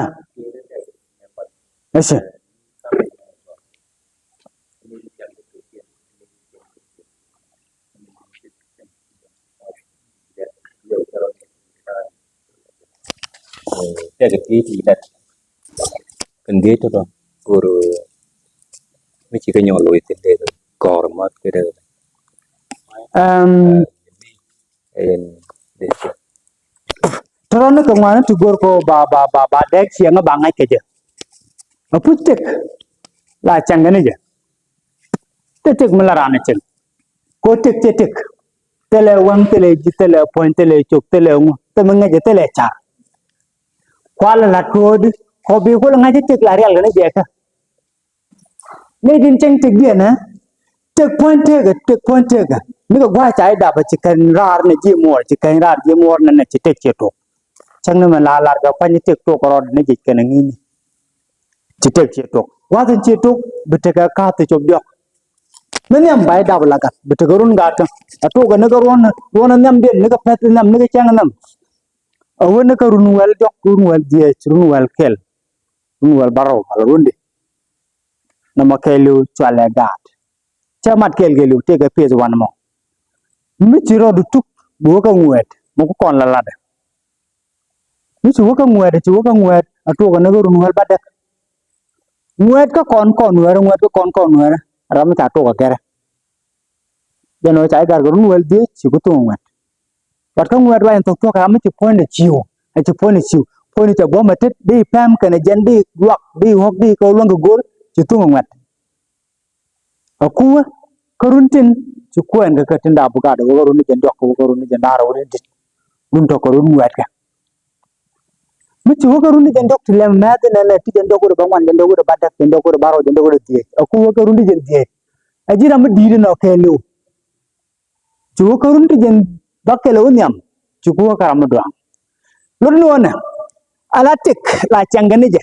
Yes. Cái thì đặt cần ghế cho đó rồi mấy chị cái nhỏ lùi tiền đề rồi cò mà cái đời để Terus nak kemana tu gor ko ba dek siang bangai kerja. Apa cek lah canggan aja. Cek melarang cek. Ko cek. Tele wang tele tele point tele cuk tele ngu. Temenga je tele car. Kuala la kod ko bi ko ngaji cek lari al gane jeka. Ne din ceng cek dia na. Cek point tega. Ni ko gua cai dapat cikan rar ne ji mor cikan rar ji mor na cek cetok. Chang na malalar ga pani tek to ko rod ne jik kana ngini ci tek ci tok watin ci tok betega ka te chob jok men yam bay dab lagat betega run gata ato ga ne garon wona nyam den ne ga pet nyam ne ga chang nam awon ka run wel jok run wel die run wel kel run wel baro al runde na ma kelu chwale gat chamat kel gelu te ga pes wan mo mi ci rodu tuk bo ka ngwet mo ko kon la lada ni chuo ka ngwet atu ka nago runwel badak ngwet ka kon wer ram ta to ka kere jano chai gar runwel di chi ku to ngwet bat ka ngwet wa en to ka am chi point chiu a chi point cha bo ma tet di pam kana jan di wak di hok di ko long gor chi to ngwet aku ka runtin chi ko en ka tinda bu ga do run ni jan dok ko run ni jan daro ni dit run to ko run ngwet ka Michi wakarundi jandok tilem mad na ti jandok ko bangwan jandok ko badak jandok ko baro jandok ko tie aku wakarundi jandie ajira mu dire no kelo chu wakarundi jan bakelo nyam chu ko wakara mu dwang lolu wona ala tik la changane je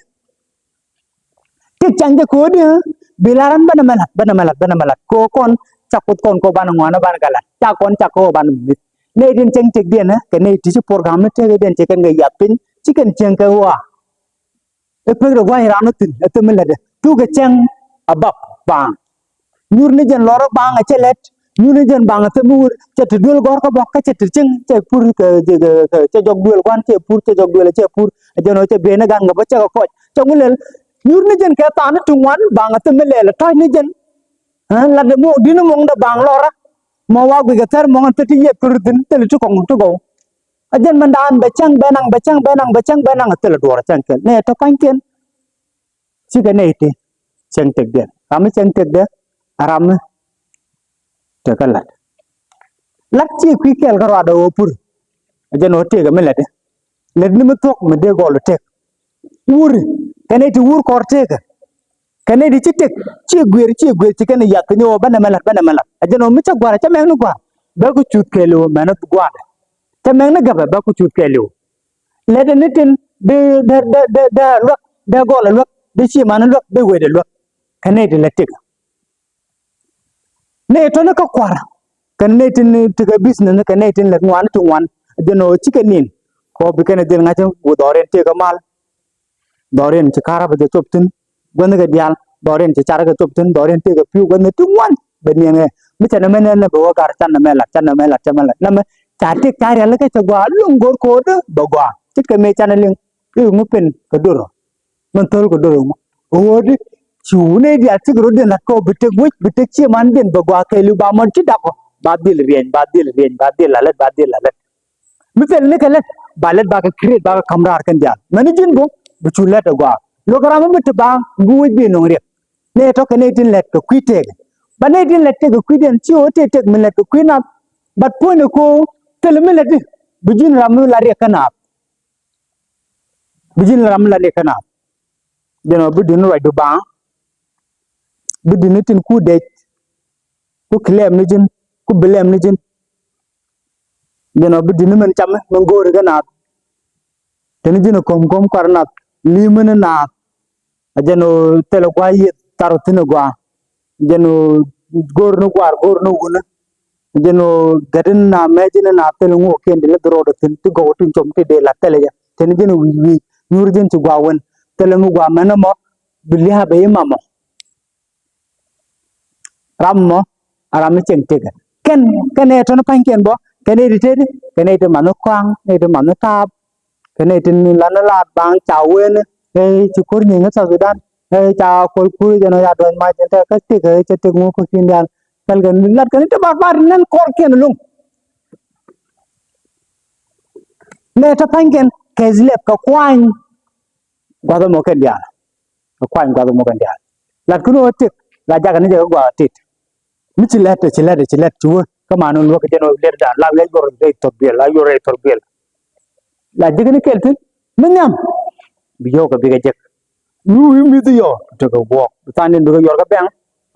tik changde ko de bilaran bana malat ko kon chakut kon ko ban ngwana ban galat chakon chako ban mit ne din cheng tik dia na ke ne ti program ne te den te kan ga yapin chicken cheng ka wa e pegro wa ira no tin e temela de tu ga cheng abap bang nur ni jen loro bang a chelet nur ni jen bang te mur che te dul gor ko bok ka che te cheng che pur ke che jog dul kwan che pur che pur je no che be na gang ba che ko che ngulel nur ni jen ka ta na tungwan bang te mele la ta ni jen ha la de mo dinu mong da bang lora mo wa gu ga ter mo te ti ye pur din te tu kong tu go ajen mandan bacang benang tel dor cangken ne to kanken siga ne ite ceng tek den kami ceng tek de aram te kalat lat ci ku kel garo ada opur ajen o te ga melade led ni mutok me de gol tek wuri kane ti wur kor tek kane di ci tek ci gwer ci kane yak ni o bana melat ajen o mi ta gwara ta menu gwa ba ku chut kelo manat gwa Temeng na gaba ba ku chut kelu. Lede nitin de luak de gola luak de chi mana luak de wede luak. Kane de letik. Ne to na ka kwara. Kane tin tiga business na kane tin lek ngwan tu ngwan. Jeno chikenin. Ko bi kane din ngacha bu doren te ka mal. Doren ci kara ba de choptin. Gwan ga dial doren ci cara ga choptin doren te ka piu gwan tu ngwan. Benye mi chana mena na bo gar chan na mela. Chatik chari ala ke chagwa lungor ko de bagwa chike me chanaling mu pen kodoro man tol kodoro mo odi chune dia tigro de na ko bitek chi man den bagwa ke lu ba mon chi dako badil lalet mi fel ne kala balet ba ka create ba ka kamrar kan dia mani jin bo bu chulet gwa lo kara mo bit ba bu bi no re ne to ke ne tin let ko kwite ba ne tin let ke kwiden chi o te tek mi let ko kwina bat po ne ko tel mi let bu jin ram la re kana bu jin ram la re kana deno bu dinu wa du ba bu dinu tin ku de ku klem ni jin ku blem ni jin deno bu dinu men cham men gore kana teni jin kom karna limene na ajano tele kwa ye tarotine gwa jano gorno guna jano gadin na mejine na tele ngo kende le drodo tin ti go tin chom ti de la tele ya ten jeno wi nyurjen ti gwa wen tele ngo gwa mena mo biliha be mamo rammo arami cheng tega ken e tono panken bo ken e ritede ken e to mano kwang ne to mano tab ken e tin lana la bang chawen e chukur ni ngasa sudan e cha kol ku jeno ya don ma jenta ka ti ke te ngo ko kindan kal gan lat kan te bar nan kor ken lung ne to panken kezlep ka kwang gwa mo ken dia ka kwang gwa mo ken dia lat kuno tik la jaga ni jaga gwa tit mi chilet chuo kama no lo ke jeno le da la le yor de to biel la yor e to biel la diga ni keltin minyam bi yo ka bi ga jek yu mi di yo to go walk tanen bi yor ga bang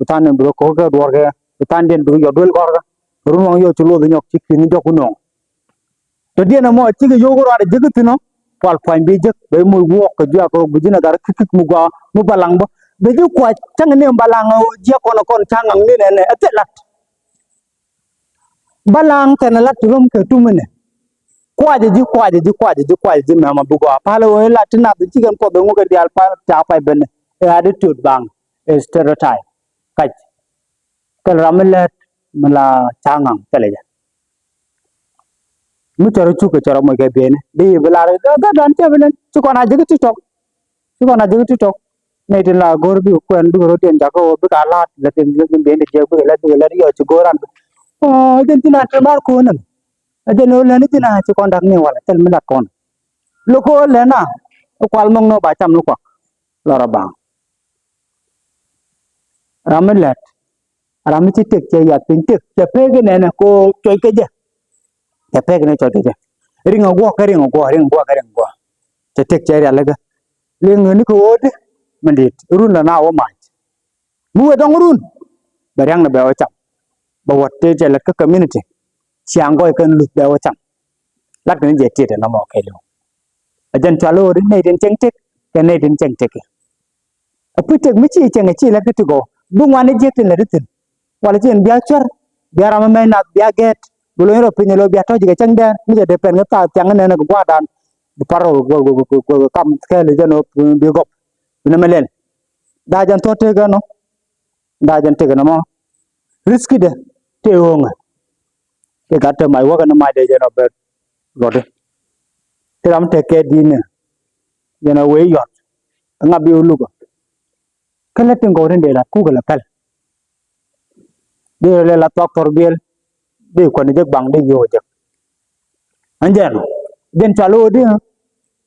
tanen bi ko ga dor ga tanen bi yo dol gor ga ru no yo chulo de nyok chik ni joku no to diena mo chi ga yo go ra de tino kwal kwan bi jek be mo walk ka ja ko bu jina gar kik mu ga mu balang bo be ju kwa chang ne balang je ko no kon chang ni ne atelat balang kana lat rum ke tumene kwaje mama bugo palo we latina bi jigen ko be ngoga dial pa ta pa ben e attitude bang e stereotype kaj kal ramalet mala changang teleja mu taro chuko charo mo ke bene di bulare ga dan te benen chuko na jigi tiktok ne tin la gor bi ko en duro ten jago bi ka lat la ten bene je bu la yo chugoran o den tin ate mar ko nan ade no la ni tin a chuko ndak ni wala tel mi lat kon loko lena kwal mong no ba cham no kwa lora bang ramilet rami ti tek che ya tin tek che pege ne na ko choy ke je che pege ne choy ke je ringo go che tek che ya lega ling ni ko ode mandit run la na o ma bu dong run barang na ba cham ba wotte che la ka community chiang go kan lu ba cham lat ni je ti na mo ke lo ajan chalo rin nei den cheng tek ke nei den cheng tek aputek mi chi la ke go bu ngwane je tin la ritin wala chen bia char bia rama me na bia get bulo ro pinyo lo bia to je cheng den mi je de pen ga ta chang ne na gwa dan bu paro go kam ke le jeno bi go na melen da jan to te ga no da jan te ga no mo risky de te honga ke ga te mai wa ga na mai de jeno be go de te ram te ke din jeno we yo nga bi ulu go kala ten go den de la ku ga la kal de le la doctor biel de ko ne je bang de yo je anjano den chalo de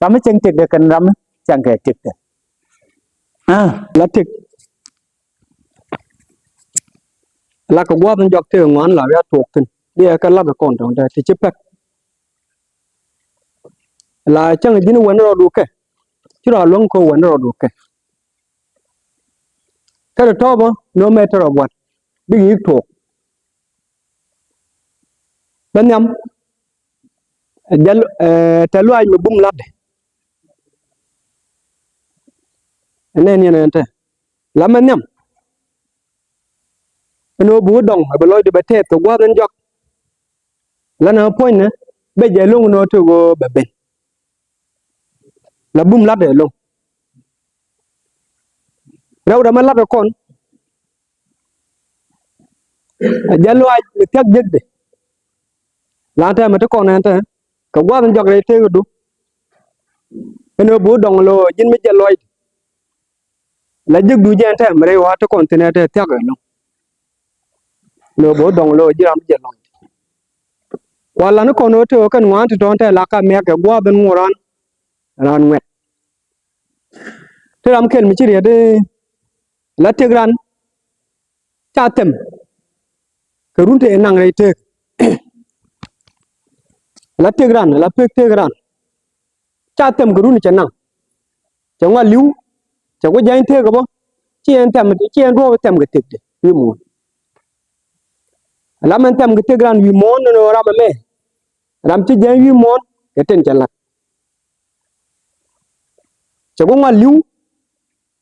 ram cheng tek de kan ram chang ke tek de la tek la ko gwa den jok te ngon la ya tok tin de ka la ko ton de ti chepek la chang din wen ro du ke ti ro long ko wen ro du ke ka to bo no matter of what bi yi tok ben yam dal talu ay me bum ladde nen yen ente la men yam no bu dong be loy de bete to gwa den jok la na point ne be je long no to go be ben la bum ladde long rew da ma ladde kon jallu ay tek jegde la ta mà to kon ta ka gwa dan jog le te du eno bu dong lo jin mi jeloy la jig du jen ta mre wa to kon te ne te ga lo no bu dong lo jiram jeloy wala no kono to kan wan to ta la ka me ka gwa dan ngoran ran wet te ram ken mi chi de la te gran cha tem ka run te nang re te la te gran la pek te gran cha tem ka run che nang cha wa liu cha ko jain te ga bo chien chien ro tem ga te wi mu la man tem ga te gran wi mon no ra ma me ram chi jain wi mon ke ten cha la cha ko wa liu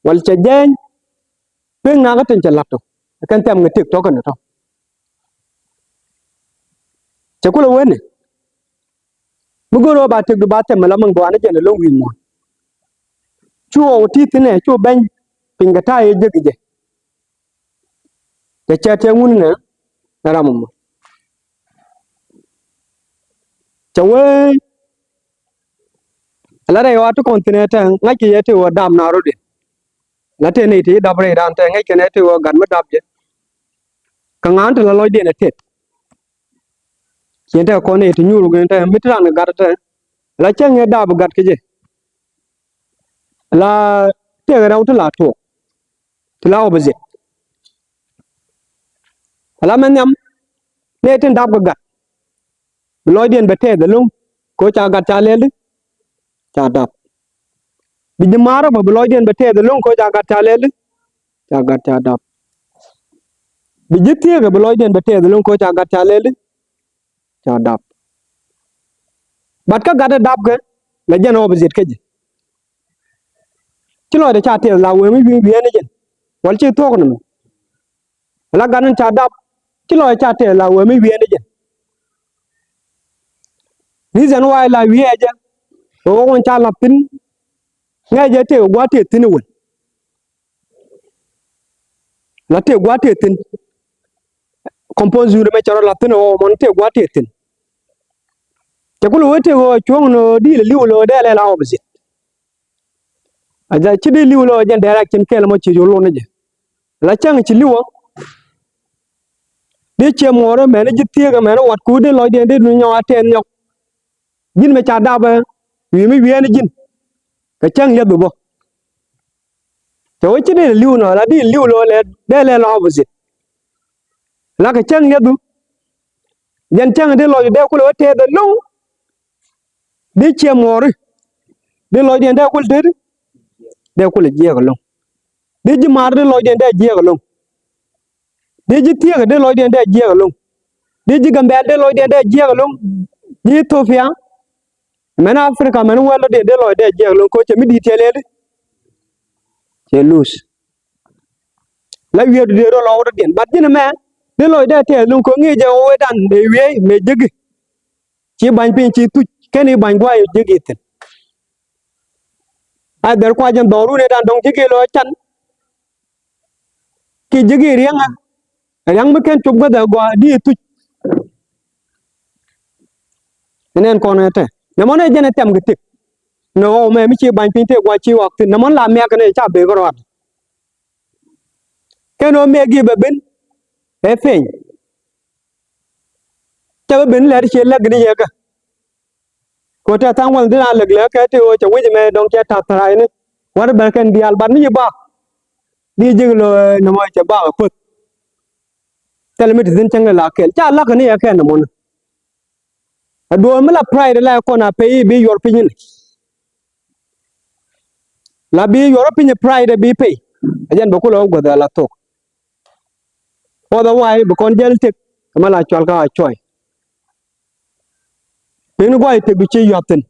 wal cha jain pek na ga ten cha la to kan tem ga te to kan to cha ko lo wen bu go ro ba te du ba tem la man do ana je lo wi mon chuo ti tine chuo ben pinga ta ye je je te cha te ngun na ram mo chawe la re wa to kontinent ngai ke te wa dam na ro de la te ne ti dab re dan te ngai ke ne te wa gan ma dab je ka ngan te la loy de ne te chen te ko ne ti nyuru gen te mitran ga te la chen ye dab gat ke je la te ga to la to ti la obaze la men yam ne te dab ga gat loy den be te de lung ko cha gat cha le cha dab bi di maro ba loy den be te de lung ko cha gat cha le cha gat cha dab bi di tie ga loy den be te de lung ko cha gat cha le cha dab bat ka gat dab ga la jen obaze ke je ci lo de cha te la we mi bi ne jen wal ci tok no la ganan cha dab ci lo cha te la we mi bi ne jen reason why la wi eja o won cha la tin nge je te gwa te tin won la te gwa te tin compose yu me charo la tin o mon te gwa te tin te ko wote o chong no di le liwo de le la obisi aja ci di liwo jen direct ken kel mo ci yo lo ne je la chang ci liwo de che mo ro me ne ji tie ga me no wat ku de lo de nu nyo aten nyok jin me cha da ba wi mi wi ne jin ka chang ya du bo to ci de liwo no la di liwo lo le de le la obisi la ka chang ya du jen chang de lo de ku lo te de lu de che mo ro de lo de ku de ku le je ga lo de ji mar de lo de je ga lo de ji tie ga de lo de je ga lo de ji gambe de lo de je ga lo ji Ethiopia men Africa men wala de lo de je ga lo ko che mi di tele che lus la wi de ro lo de bat ji na me de lo de te lu ko ngi je o dan de wi me jigi ci bañ pin ci tu keni bañ gwa jigi ten a der kwa jan doru ne dan dong jigi lo chan ki jigi rianga riang me ken chub ga da gwa di tu nen ko ne te ne mo ne jene tem gitik no me mi ci bañ pin te gwa ci wak tin ne mon la me ka ne cha be go rat keno me gi be ben e feñ ta be ben le ci leg ni ye ka ko ta tang wal dina leg le ka te o cha wi me dong cha ta trai ne war ba ken di al ban ni ba di jig lo no mo cha ba put tel mi tin chang la kel cha la ka ni ya ken mo do me la pride la ko na pe bi your opinion la bi your opinion pride bi pe ajan ba ko lo go da la tok otherwise bu kon jel tek ma la chol ka choy pin go ay tek bi ci yotin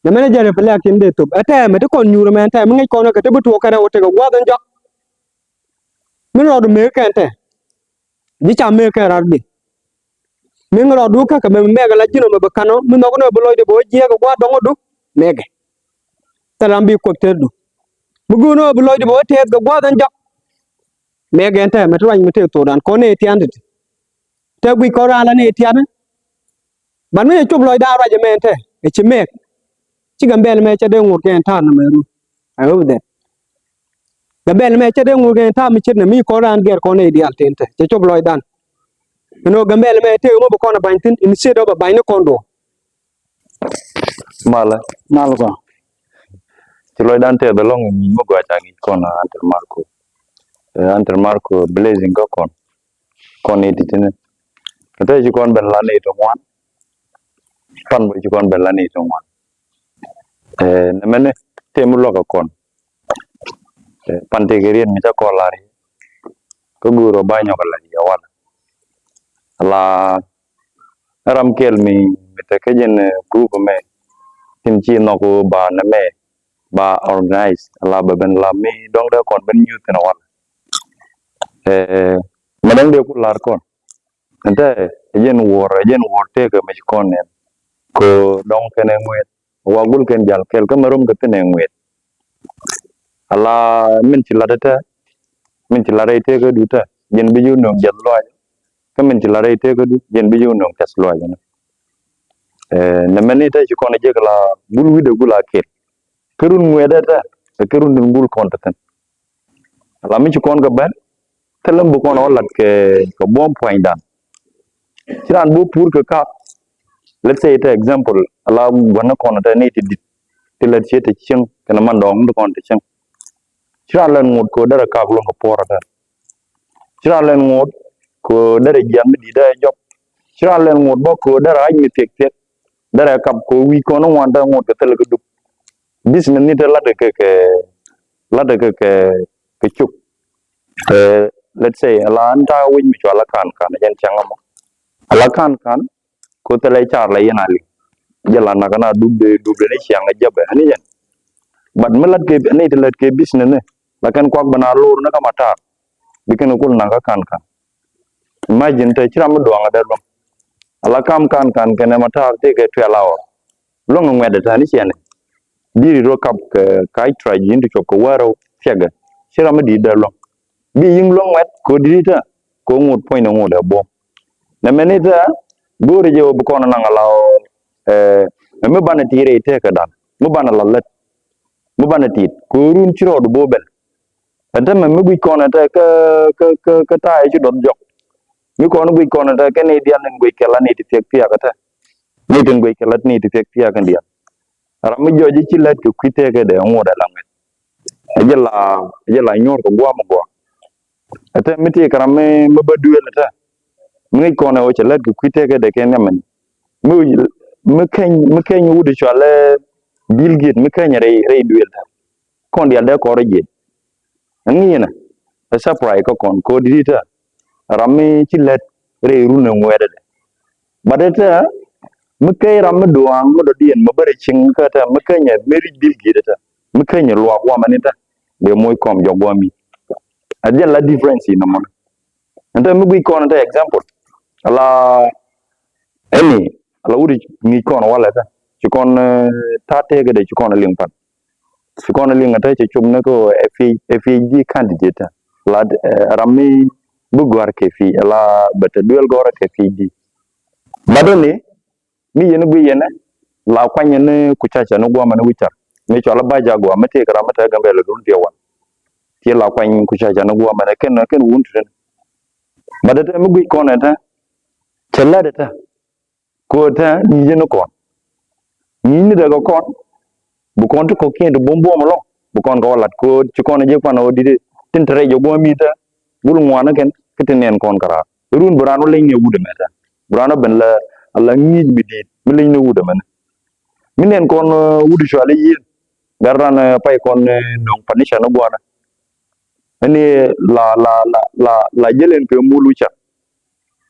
na mena jare pele akin de top ata me to kon nyuro men ta me ngi kono ka te bu to ka na wote go gwa don jok min ro do me ka ente ji cha me ka ra di min ro du ka me ga la jino me ba kano min no no bu loy de bo je go gwa dongo du mege talambi ko te du bu go no bu loy de bo te go gwa don jok mege ente me to me te to dan ko ne ti ande te bi ko ra la ne ti ande ban me chop loy da ra je mente e chimek chi gambel me cha de ngur ken ta na meru I hope that gambel me cha de ngur ken ta mi chit na mi ko ran ger ko ne ideal tente che chop loy dan no gambel me te mo ko na bantin instead of ba ne kondo mala Malgo. Chiloy dante belong ni mo gwa changi kona Antel Marco blazing go kon editine kata ji kon ben lane to wan pan bo ji kon ben lane to wan ne mene temu loka kon pante gerien mi ta ko lari ko guro banyo kala ya wala la ram kel mi te kejen group me tin chi no ko ba na me ba organize la ba ben la mi dong da kon ben youth na wala madang de ku lar kon ente jen wor te ke me kon ne ko dong kene ngwet wagul ken jal kel ke marum ke tene ngwet ala min ci ladata min ci lare te ke duta jen bi ju no jal loy ke min ci lare te ke du jen bi ju no tes loy ne meni te ci kon je la bul wi de gula kel kerun ngwedata kerun dun bul kon tan ala mi ci kon ga ben telam bu kon walat ke ko bom point dan ci ran bu pour que ka let's say for example ala wana kon ta ni ti tilat che te ching kana man dong du kon te ching chira len ngut ko dara ka lo ko porata chira len ngut ko dara jam di da job chira len ngut bo ko dara ay mi tek tek dara kap ko wi ko no wanda ngut te tel ko du business ni te la de ke chuk let's say ala anta win mi wala kan jan changamo ala kan ko te lay char la yana li jala na kana dubde ni chiang jabe ani jan but melat ke ni te lat ke business ne la kan kwak bana lor na kamata bikin kul na kan imagine te chira mu doanga da dum ala kan kene mata te ke 12 hour long ngwede tani chiane diri ro kap ke kai try jindu ko waro fega chira mu di da long bi ying long wet ko dirita ko ngut point ngut da bom na menita gore je bu kono na ngalaw me bana tire te ka dan mu bana lalat mu bana tit ko run chiro do bobel ata me mi kono ta ka ta ai dot jok mi kono gui kono ta ke ne dian ngui kala ni ti tek pia kata ni tin gui kala ni ti tek pia kan dia ram mi joji ci let ko kwite ke de ngoda lamet ajela nyor ko gwa mo gwa ata mi ti karam me ba duel ta mi kono o ci let ko kwite ke de ken yamen mi ken wudu chale Bill Gates mi ken re duel ta kon dia de ko reje ngina a surprise ko dita rami ci let re runa ngwede de badeta mukay ram doang mo do dien mo bare ching ka ta mukanya meri Bill Gates ta mukanya lo wa manita de moy kom jogwa mi adja la difference no mon anta mi ko na ta example ala eni ala wuri ni ko na wala ta ci kon ta te ga de ci kon ling pat ci kon ling ta ci chum na ko FAG candidate la rami bu gwar ke fi la bata duel gora ke fi di badoni mi yene bu yene la kwanye ne kuchacha no gwa man wichar me chola baja gwa mate kara mata gambe la dun dia wan ti la kwanye kuchacha no gwa man ken wuntu badata mi bu kona ta chella data ko ta ni yene ko ni daga kon bu kon to ko kendo bombo mo bu kon ko lat ko ci kon je ko no di tin tere jo go mi ta bul ngwana ken kitenen kon kara run burano lay ne wude meta burano ben la ala ngi bi di mi lay ne wude man minen kon wudu so ala yin garan pay kon non panisha no bona ani la jelen ke mulu cha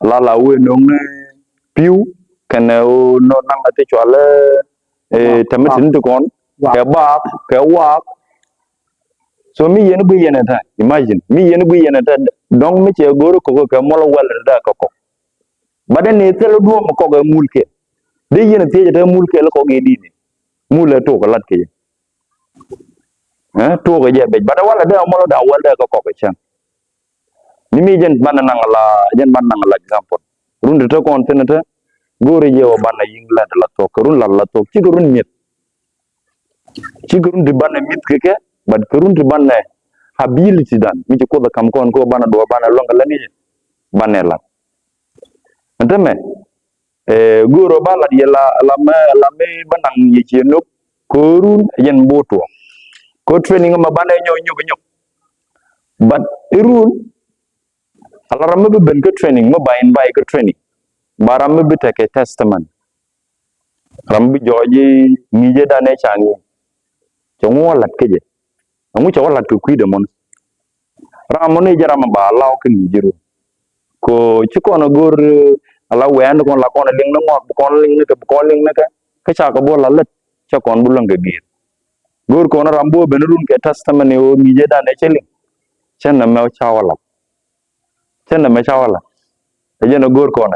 la we non piu kan no nang ate cho ala tamatin to kon ke wa so mi yene bu yene ta imagine mi yene bu yene ta donc mi che goro ko ka molo wala da ko baden ne telo do mo ko ga mulke de yene te ta mulke la ko ge dini mula to ko lat ke to ko je be bada wala da molo da wala ko ko chan ni mi jen banana ngala example runde to kon tenata gore je wa bana ying la to kurun la to ci kurun mit ci kurun di bana mit ke bad kurun di bana ability dan mi ci ko da kam kon ko bana do bana longa la ni bana la entame goro bala di la me banang ye ci no kurun yen boto ko training ma bana ñoo but irun ala ramme be ben ko training ma bayin bay ko training baram be take testament rambi joji nije dane changi chongo lat keje amu chawa lat ko kuide mon ramone jarama ba law ko nijiru ko chikono gor ala wen ko la kono ling no ngok ko ling ne ko ling ne ka cha ko bo la let cha kon bu lang gir gor ko na rambo benurun ke testament o nije dane cheling chen na me chawala chen na me chawala ejeno gor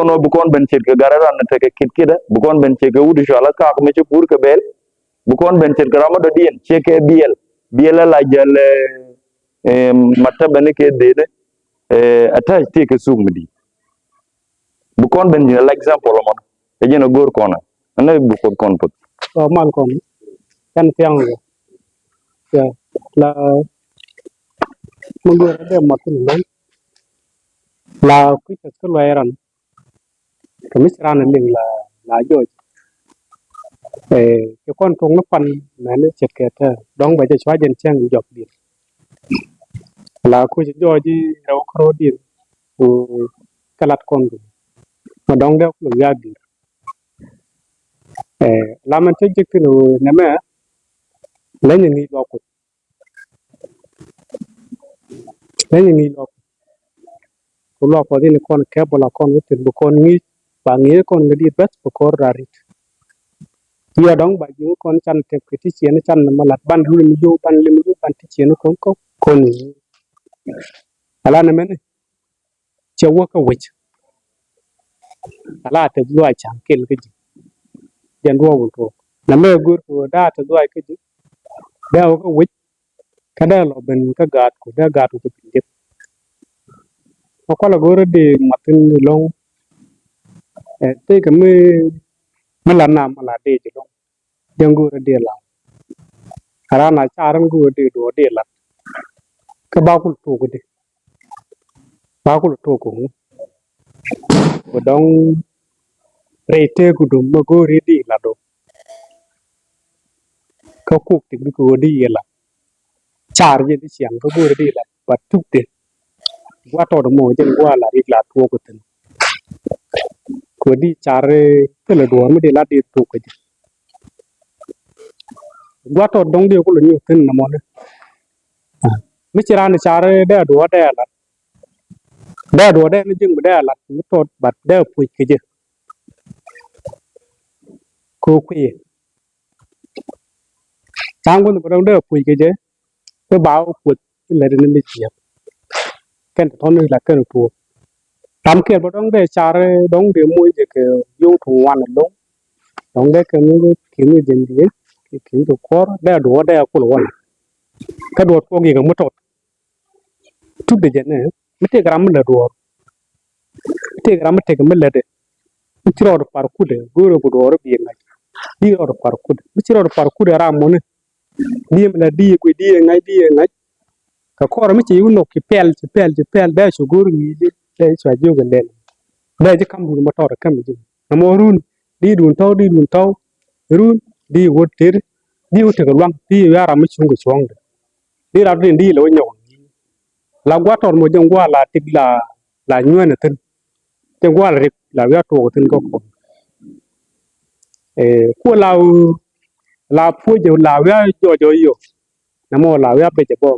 no bu kon ben chet ke gararan te ke kit kida bu kon ben che ke wudu shala ka ko me che pur ke bel bu kon ben chet garama do dien che ke biel la jal matta ben ke de attach te ke sugmudi bu kon ben ni l'example mon ejeno gor ko na bu kon put mal kon kan tiang ya la mo gor de matin la ku ta ko leran kamisran ling la joj cái con cũng nó phân mà nó chật kẹt đóng vậy cho xóa dân trang dọc điện là khu chỉ do gì đâu có điện cái lát con mà đóng đeo lồng ra điện làm anh chơi cái nó ném á lấy những gì đó lấy những gì đó cũng lo có gì con kẹp bỏ là con cái tiền của con nghĩ và nghĩ con cái đi best của con ra đi dia dong baju kon chan te kiti chien chan ma lat ban hu ni yo ban lim ru ban ti chien kon ni ala na men che wo ka wich ala te lo ai chang kel ke ji den ro wo to na me gur ko da te lo ai ke ji da wo ka wich ka da lo ben ka gat ko da gat ko pin de ko la gore de matin long te ka me Malanam ala de jelo jangu de la arana charan gu de do de la ka bakul to ko dong rete gu dum ma go re di la do ka ku ti gu di la char je di siang ka go re di la patuk de wa to mo je wa la ri la to ko ten ko di chare te le do mo de la de to ko gua to dong dia ko lu tin na mo ne mi chira ni chare de do de ni jing de la mi to bat de pu ke je ko ku ye chang ko dong de pu ke je to ba pu le de ni chi ken to ni la ken pu tam ke bo dong de chare dong de mu je ke yu thu wan lo dong de ke ni ki ni den de ki to ko de do de ko lo wan ka do ko gi ga mo to tu de je ne mi te gram le do te gram te ke me le de mi chiro do par ku de go ko do ro bi ngai di ro par ku de mi chiro do par ku de ra mo ne di me le di ku di ngai ka ko ro mi chi no ki pel de so go ri de so ju ga le de je kam du mo to kam ju na mo run di dun to run di wo ter di wo te ga lang di ya ra mi chung go chong de di ra di lo nyo la gwa tor mo jong gwa la tig la nyuen na tin te gwa la rip la ya to tin ko ko la pu je la ya jo yo na mo la ya pe je bo